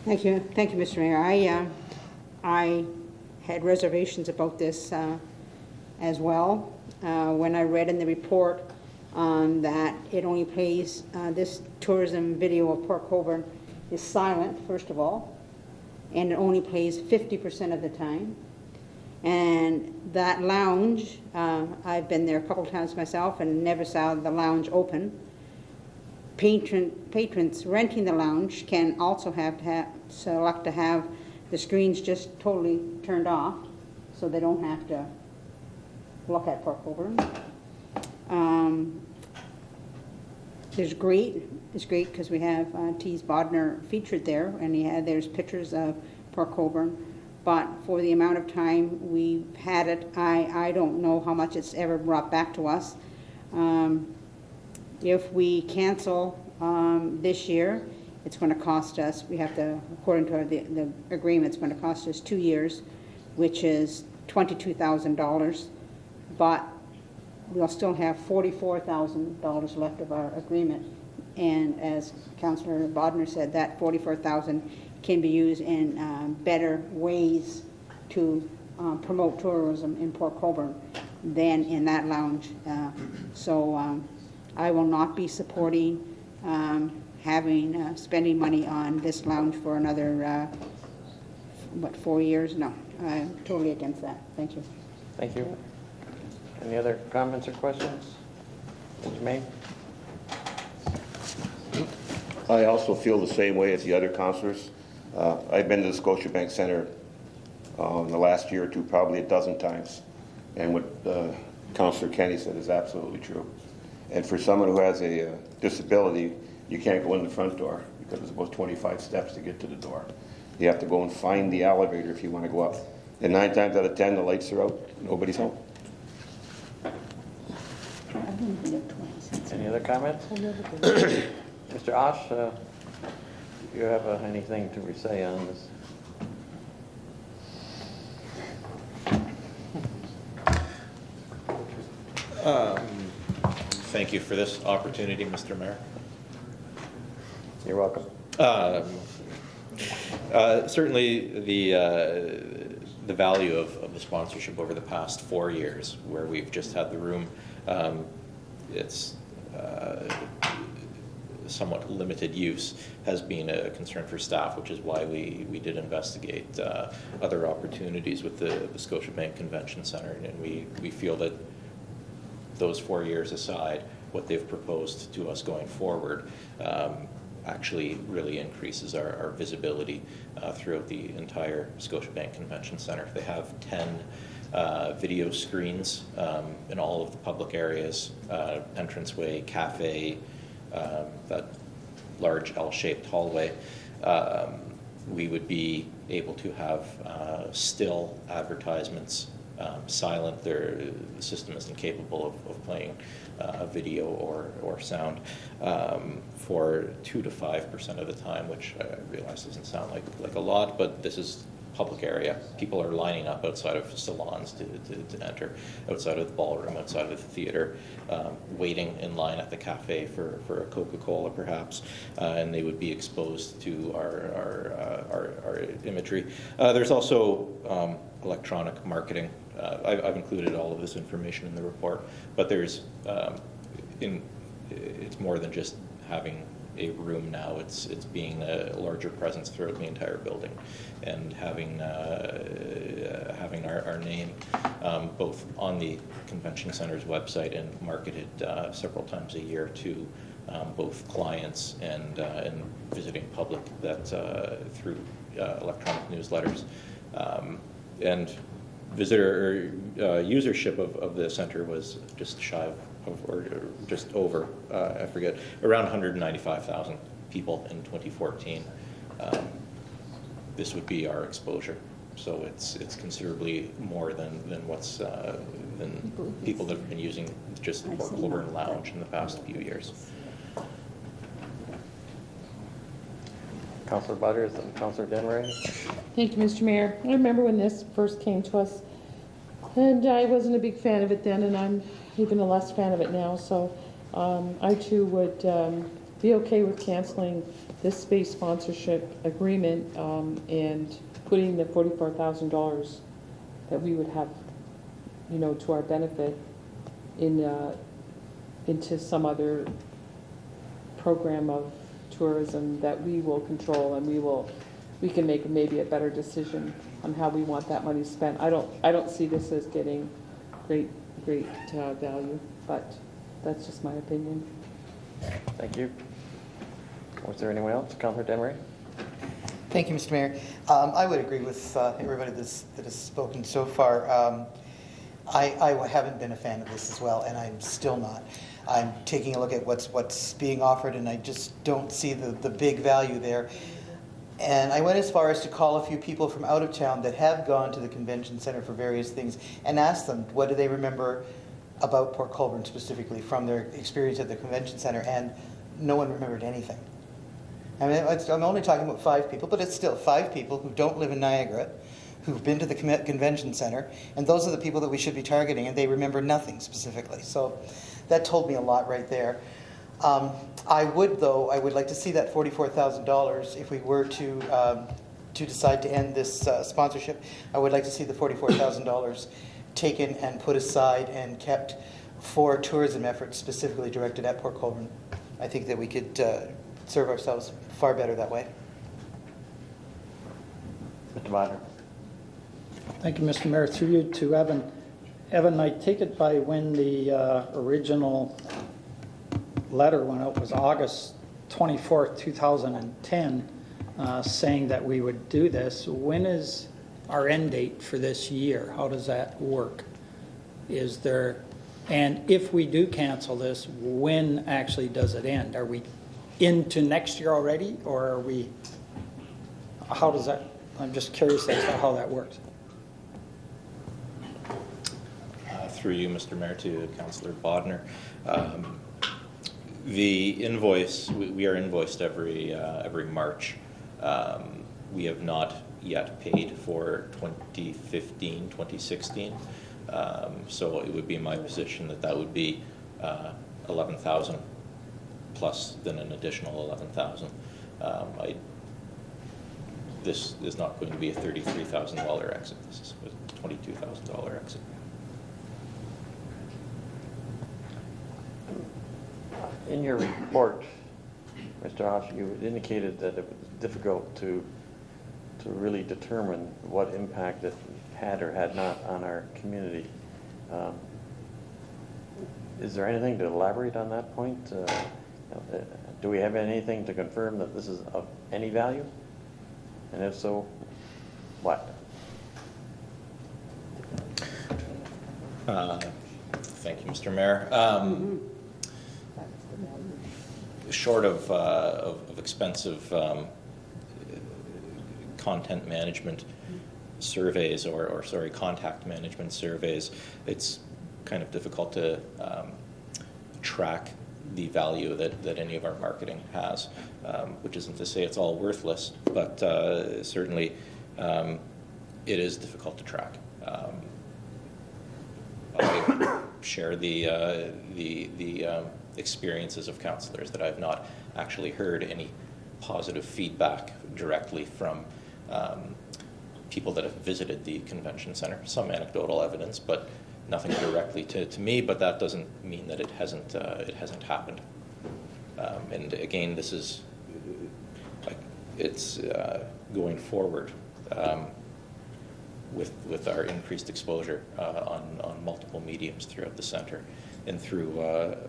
Thank you, Mr. Mayor. I had reservations about this as well. When I read in the report that it only plays, this tourism video of Port Colborne is silent, first of all, and it only plays 50% of the time. And that lounge, I've been there a couple times myself and never saw the lounge open. Patrons renting the lounge can also select to have the screens just totally turned off, so they don't have to look at Port Colborne. It's great because we have T.'s Bodnar featured there, and there's pictures of Port Colborne. But for the amount of time we've had it, I don't know how much it's ever brought back to us. If we cancel this year, it's going to cost us, we have to, according to the agreement, it's going to cost us 2 years, which is $22,000. But we'll still have $44,000 left of our agreement. And as Councillor Bodnar said, that $44,000 can be used in better ways to promote tourism in Port Colborne than in that lounge. So I will not be supporting spending money on this lounge for another, 4 years? No, I'm totally against that. Thank you. Thank you. Any other comments or questions? Mr. May? I also feel the same way as the other councillors. I've been to the Scotiabank Centre in the last year or two probably a dozen times, and what Councillor Kenny said is absolutely true. And for someone who has a disability, you can't go in the front door because it's about 25 steps to get to the door. You have to go and find the elevator if you want to go up. And 9 times out of 10, the lights are out, nobody's home. Any other comments? Mr. Osh, do you have anything to say on this? Thank you for this opportunity, Mr. Mayor. You're welcome. Certainly the value of the sponsorship over the past 4 years, where we've just had the room, it's somewhat limited use, has been a concern for staff, which is why we did investigate other opportunities with the Scotiabank Convention Centre, and we feel that those 4 years aside, what they've proposed to us going forward actually really increases our visibility throughout the entire Scotiabank Convention Centre. They have 10 video screens in all of the public areas, entranceway, cafe, that large L-shaped hallway. We would be able to have still advertisements, silent. The system isn't capable of playing video or sound for 2 to 5% of the time, which I realize doesn't sound like a lot, but this is public area. People are lining up outside of salons to enter, outside of the ballroom, outside of the theater, waiting in line at the cafe for a Coca-Cola perhaps, and they would be exposed to our imagery. There's also electronic marketing. I've included all of this information in the report, but there's it's more than just having a room now. It's being a larger presence throughout the entire building, and having our name both on the Convention Center's website and marketed several times a year to both clients and visiting public that through electronic newsletters. And visitor or usership of the center was just shy of, or just over, I forget, around 195,000 people in 2014. This would be our exposure. So it's considerably more than what's than people that have been using just the Port Colborne Lounge in the past few years. Councillor Butters and Councillor Dennery. Thank you, Mr. Mayor. I remember when this first came to us, and I wasn't a big fan of it then, and I'm even a less fan of it now. So I too would be okay with canceling this space sponsorship agreement and putting the $44,000 that we would have, you know, to our benefit into some other program of tourism that we will control, and we can make maybe a better decision on how we want that money spent. I don't see this as getting great value, but that's just my opinion. Thank you. Was there anyone else? Councillor Dennery. Thank you, Mr. Mayor. I would agree with everybody that has spoken so far. I haven't been a fan of this as well, and I'm still not. I'm taking a look at what's being offered, and I just don't see the big value there. And I went as far as to call a few people from out of town that have gone to the convention center for various things and ask them what do they remember about Port Colborne specifically from their experience at the convention center, and no one remembered anything. I mean, I'm only talking about 5 people, but it's still 5 people who don't live in Niagara, who've been to the convention center, and those are the people that we should be targeting, and they remember nothing specifically. So that told me a lot right there. I would like to see that $44,000 if we were to decide to end this sponsorship. I would like to see the $44,000 taken and put aside and kept for tourism efforts specifically directed at Port Colborne. I think that we could serve ourselves far better that way. Mr. Bonner. Thank you, Mr. Mayor. Through you to Evan. Evan, I take it by when the original letter went out was August 24th, 2010, saying that we would do this. When is our end date for this year? How does that work? Is there, and if we do cancel this, when actually does it end? Are we into next year already, or are we, how does that, I'm just curious as to how that works. Through you, Mr. Mayor, to Councillor Bodner. The invoice, we are invoiced every March. We have not yet paid for 2015, 2016. So it would be my position that would be 11,000 plus then an additional 11,000. This is not going to be a $33,000 exit. This is a $22,000 exit. In your report, Mr. Hoff, you indicated that it was difficult to really determine what impact it had or had not on our community. Is there anything to elaborate on that point? Do we have anything to confirm that this is of any value? And if so, what? Thank you, Mr. Mayor. Short of expensive content management surveys or contact management surveys, it's kind of difficult to track the value that any of our marketing has, which isn't to say it's all worthless, but certainly it is difficult to track. I share the experiences of councillors that I've not actually heard any positive feedback directly from people that have visited the convention center. Some anecdotal evidence, but nothing directly to me. But that doesn't mean that it hasn't happened. And again, this is it's going forward with our increased exposure on multiple mediums throughout the center and through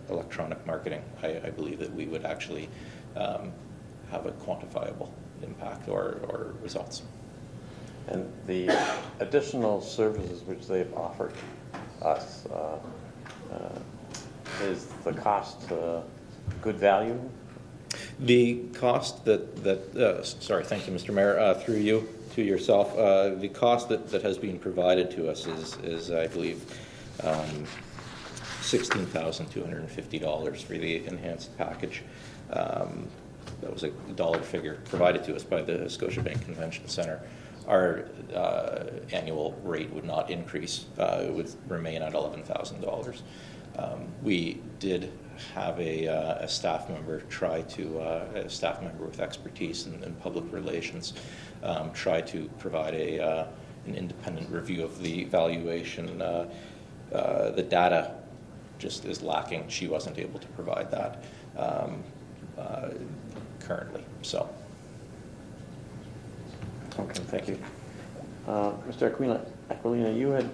electronic marketing. I believe that we would actually have a quantifiable impact or results. And the additional services which they've offered us, is the cost good value? The cost sorry, thank you, Mr. Mayor, through you to yourself, the cost that has been provided to us is I believe, $16,250 for the enhanced package. That was a dollar figure provided to us by the Scotiabank Convention Centre. Our annual rate would not increase. It would remain at $11,000. We did have a staff member try to, a staff member with expertise in public relations, try to provide an independent review of the valuation. The data just is lacking. She wasn't able to provide that currently. So, okay, thank you. Mr. Aquilina, you had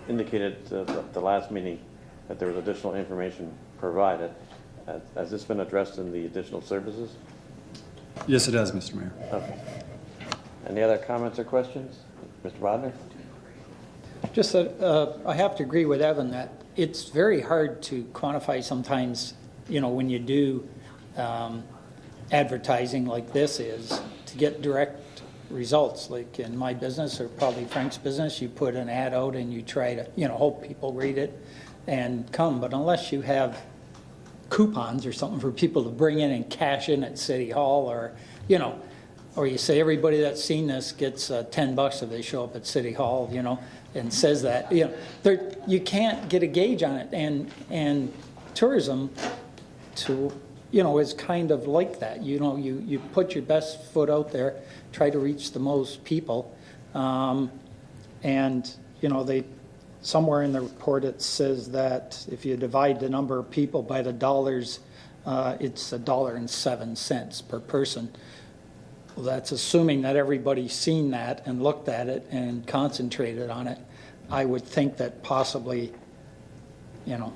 indicated at the last meeting that there was additional information provided. Has this been addressed in the additional services? Yes, it has, Mr. Mayor. Okay. Any other comments or questions? Mr. Bodner? Just that I have to agree with Evan that it's very hard to quantify sometimes, you know, when you do advertising like this is, to get direct results. Like in my business, or probably Frank's business, you put an ad out and you try to, you know, hope people read it and come. But unless you have coupons or something for people to bring in and cash in at City Hall, or, you know, or you say everybody that's seen this gets $10 if they show up at City Hall, you know, and says that, you know, you can't get a gauge on it. And tourism, to, you know, is kind of like that. You know, you put your best foot out there, try to reach the most people, and you know, somewhere in the report it says that if you divide the number of people by the dollars, it's $1.07 per person. Well, that's assuming that everybody's seen that and looked at it and concentrated on it. I would think that possibly, you know,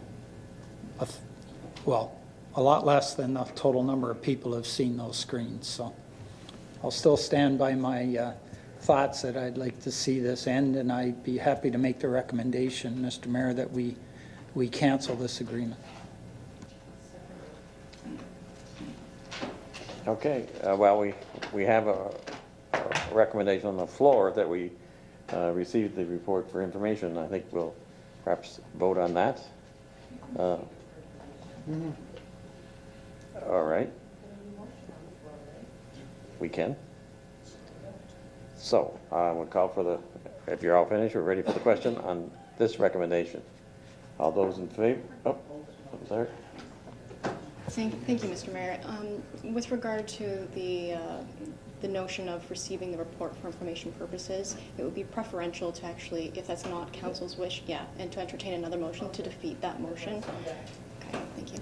a lot less than the total number of people have seen those screens. So I'll still stand by my thoughts that I'd like to see this end, and I'd be happy to make the recommendation, Mr. Mayor, that we cancel this agreement. Okay, well, we have a recommendation on the floor that we receive the report for information. I think we'll perhaps vote on that. All right. We can. So I would call for the, if you're all finished, we're ready for the question on this recommendation. All those in favor? Oh, I'm sorry. Thank you, Mr. Mayor. With regard to the notion of receiving the report for information purposes, it would be preferential to actually, if that's not council's wish, and to entertain another motion to defeat that motion. Okay, thank you.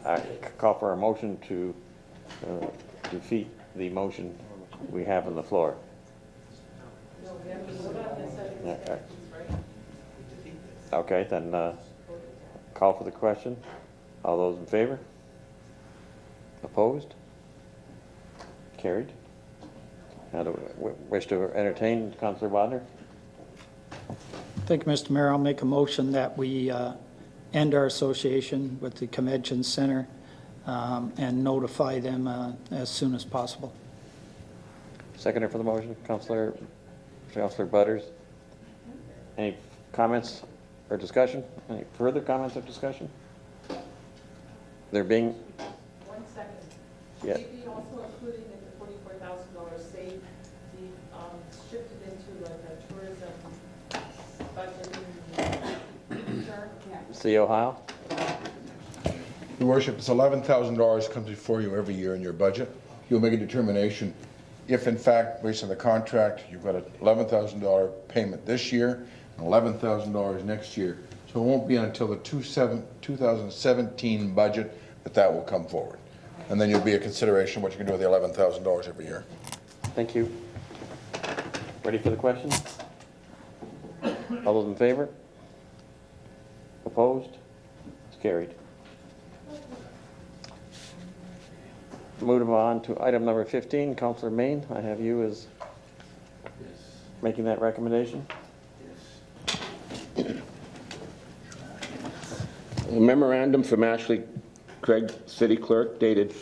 I call for a motion to defeat the motion we have on the floor. Okay, then call for the question. All those in favor? Opposed? Carried. Now, do we wish to entertain Councillor Bodner? Thank you, Mr. Mayor. I'll make a motion that we end our association with the Convention Center and notify them as soon as possible. Seconder for the motion, Councillor Butters. Any comments or discussion? Any further comments or discussion? There being... 1 second. Yeah. Maybe also including in the $44,000 saved, shifted into like a tourism budget. See Ohio? Your Worship, it's $11,000 comes before you every year in your budget. You'll make a determination if, in fact, based on the contract, you've got an $11,000 payment this year and $11,000 next year. So it won't be until the 2017 budget that will come forward. And then you'll be a consideration what you can do with the $11,000 every year. Thank you. Ready for the question? All those in favor? Opposed? It's carried. Move on to item number 15. Councillor Main, I have you as making that recommendation. A memorandum from Ashley Craig, City Clerk, dated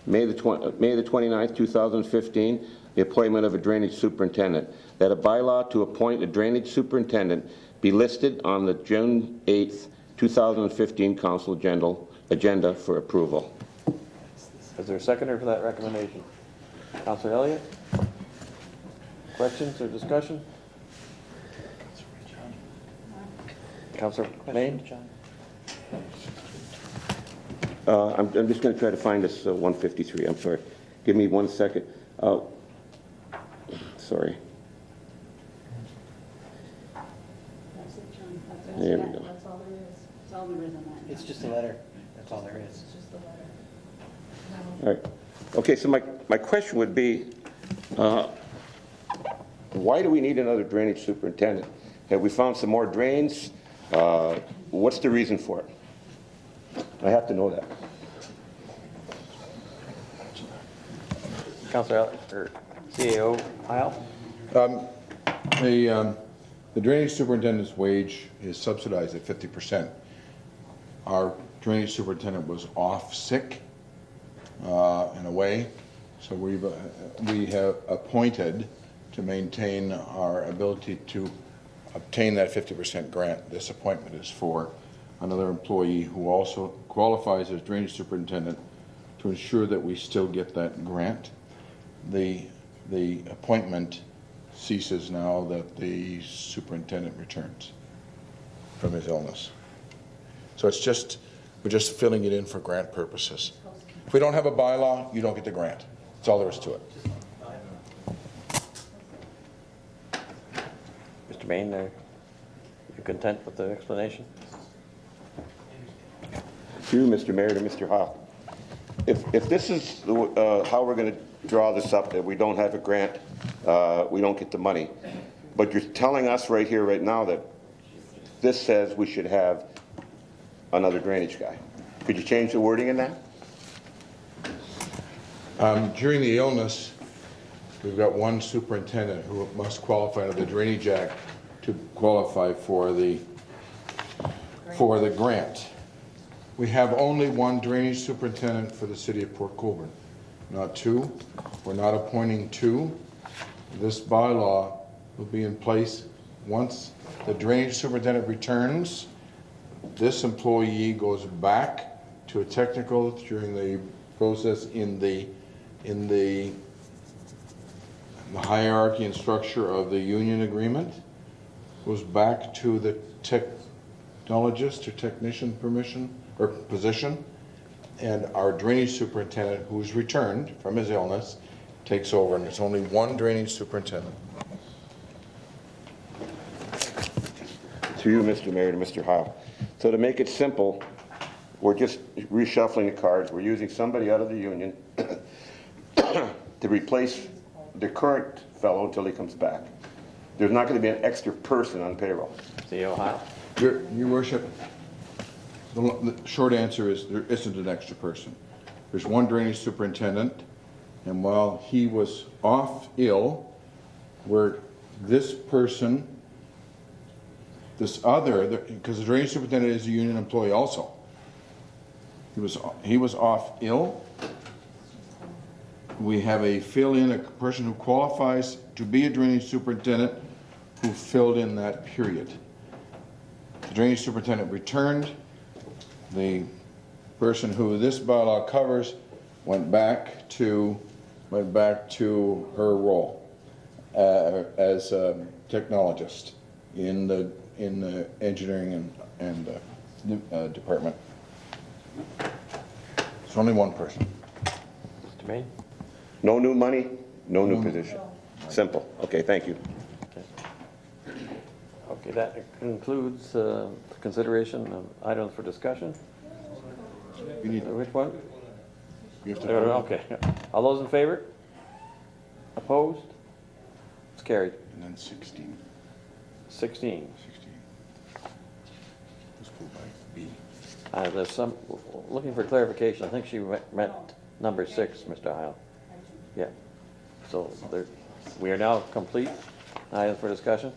May the 29th, 2015, the appointment of a drainage superintendent. that a bylaw to appoint a drainage superintendent be listed on the June 8th, 2015 council agenda for approval. Is there a seconder for that recommendation? Councillor Elliott? Questions or discussion? Councillor Main? I'm just going to try to find this 153. I'm sorry. Give me 1 second. Sorry. There we go. That's all there is. That's all there is on that. It's just a letter. That's all there is. It's just a letter. All right. Okay, so my question would be, why do we need another drainage superintendent? Have we found some more drains? What's the reason for it? I have to know that. Councillor Elliott, or CAO Heil? The drainage superintendent's wage is subsidized at 50%. Our drainage superintendent was off sick in a way, so we have appointed to maintain our ability to obtain that 50% grant. This appointment is for another employee who also qualifies as drainage superintendent to ensure that we still get that grant. The appointment ceases now that the superintendent returns from his illness. So we're just filling it in for grant purposes. If we don't have a bylaw, you don't get the grant. That's all there is to it. Mr. Main, are you content with the explanation? Through Mr. Mayor to Mr. Heil. If this is how we're going to draw this up, that we don't have a grant, we don't get the money, but you're telling us right here, right now, that this says we should have another drainage guy. Could you change the wording in that? During the illness, we've got one superintendent who must qualify under the Drainage Act to qualify for the grant. We have only one drainage superintendent for the city of Port Colborne, not two. We're not appointing two. This bylaw will be in place once the drainage superintendent returns. This employee goes back to a technical during the process in the hierarchy and structure of the union agreement, goes back to the technologist or technician position, and our drainage superintendent, who's returned from his illness, takes over, and there's only one drainage superintendent. Through you, Mr. Mayor, to Mr. Heil. So to make it simple, we're just reshuffling the cards. We're using somebody out of the union to replace the current fellow until he comes back. There's not going to be an extra person on payroll. CAO Heil? Your worship, the short answer is there isn't an extra person. There's one drainage superintendent, and while he was off ill, where this person, this other, because the drainage superintendent is a union employee also, he was off ill. We have a fill-in, a person who qualifies to be a drainage superintendent who filled in that period. The drainage superintendent returned. The person who this bylaw covers went back to her role as a technologist in the engineering and department. It's only one person. Mr. Main? No new money, no new position. Simple. Okay, thank you. Okay, that concludes the consideration of items for discussion. You need Which one? You have to Okay. All those in favor? Opposed? It's carried. And then 16. 16. 16. Let's go by B. There's some, looking for clarification, I think she meant number 6, Mr. Heil. Yeah. So we are now complete. Items for discussion?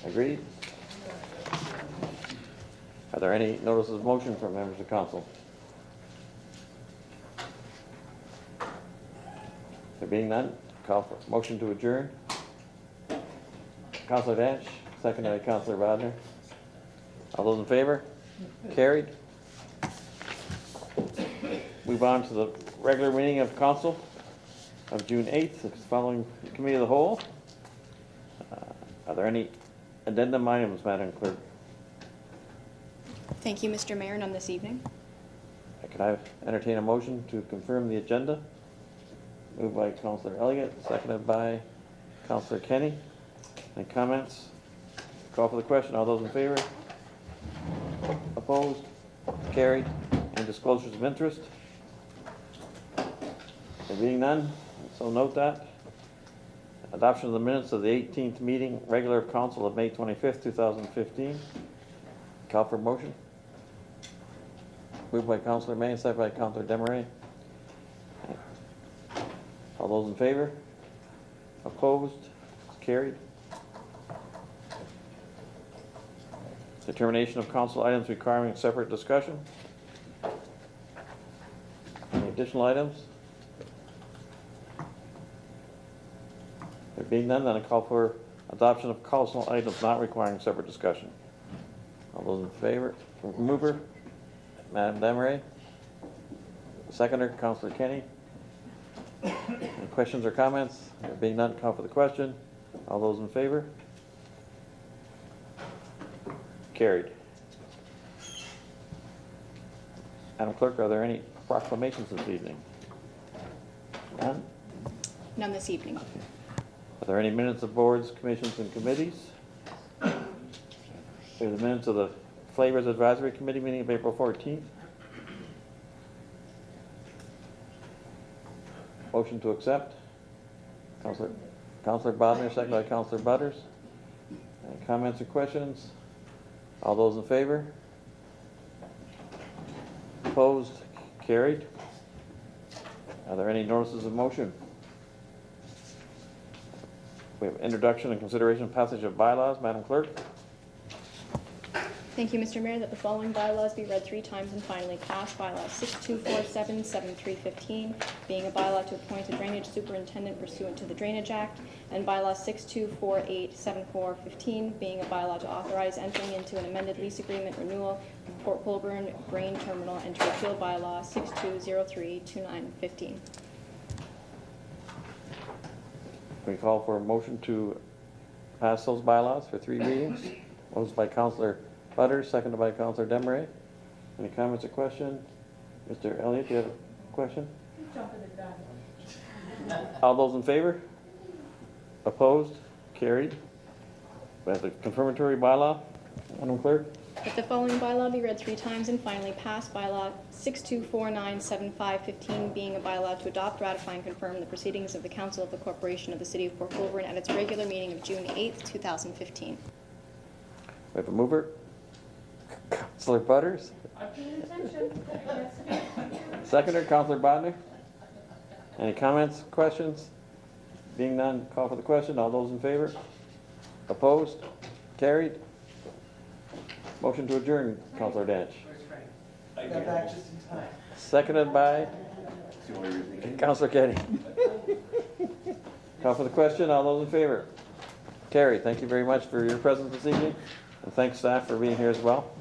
Agreed? Are there any notices of motion from members of council? There being none, call for motion to adjourn. Councillor Danch, seconded by Councillor Bodnar. All those in favor? Carried. Move on to the regular meeting of council of June 8th, following committee of the whole. Are there any addendum items, Madam Clerk? Thank you, Mr. Mayor, none this evening. Could I entertain a motion to confirm the agenda? Moved by Councillor Elliott, seconded by Councillor Kenny. Any comments? Call for the question. All those in favor? Opposed? Carried. Any disclosures of interest? There being none, so note that. Adoption of the minutes of the 18th meeting, regular council of May 25th, 2015. Call for motion. Moved by Councillor May, seconded by Councillor Desmarais. All those in favor? Opposed? Carried. Determination of council items requiring separate discussion. Any additional items? There being none, then I call for adoption of council items not requiring separate discussion. All those in favor? Mover, Madam Desmarais. Seconder, Councillor Kenny. Any questions or comments? There being none, call for the question. All those in favor? Carried. Madam Clerk, are there any proclamations this evening? None? None this evening. Are there any minutes of boards, commissions, and committees? There's the minutes of the Flavors Advisory Committee meeting of April 14th. Motion to accept. Councillor Bodnar, second by Councillor Butters. Any comments or questions? All those in favor? Opposed? Carried. Are there any notices of motion? We have introduction and consideration of passage of bylaws. Madam Clerk. Thank you, Mr. Mayor, that the following bylaws be read 3 times and finally passed. Bylaw 6247, 7315, being a bylaw to appoint a drainage superintendent pursuant to the Drainage Act, and bylaw 6248, 7415, being a bylaw to authorize entering into an amended lease agreement renewal with Port Colborne Grain Terminal and to repeal bylaw 6203, 2915. We call for a motion to pass those bylaws for 3 readings. Motion by Councillor Butters, seconded by Councillor Desmarais. Any comments or questions? Mr. Elliott, do you have a question? All those in favor? Opposed? Carried. We have the confirmatory bylaw. Madam Clerk. That the following bylaw be read 3 times and finally passed. Bylaw 62497515, being a bylaw to adopt, ratify, and confirm the proceedings of the Council of the Corporation of the City of Port Colborne at its regular meeting of June 8th, 2015. We have a mover. Councillor Butters. Seconder, Councillor Bodnar. Any comments, questions? Being none, call for the question. All those in favor? Opposed? Carried. Motion to adjourn, Councillor Danch. I got back just in time. Seconded by Councillor Kenny. Call for the question. All those in favor? Carried. Thank you very much for your presence this evening. And thanks, staff, for being here as well.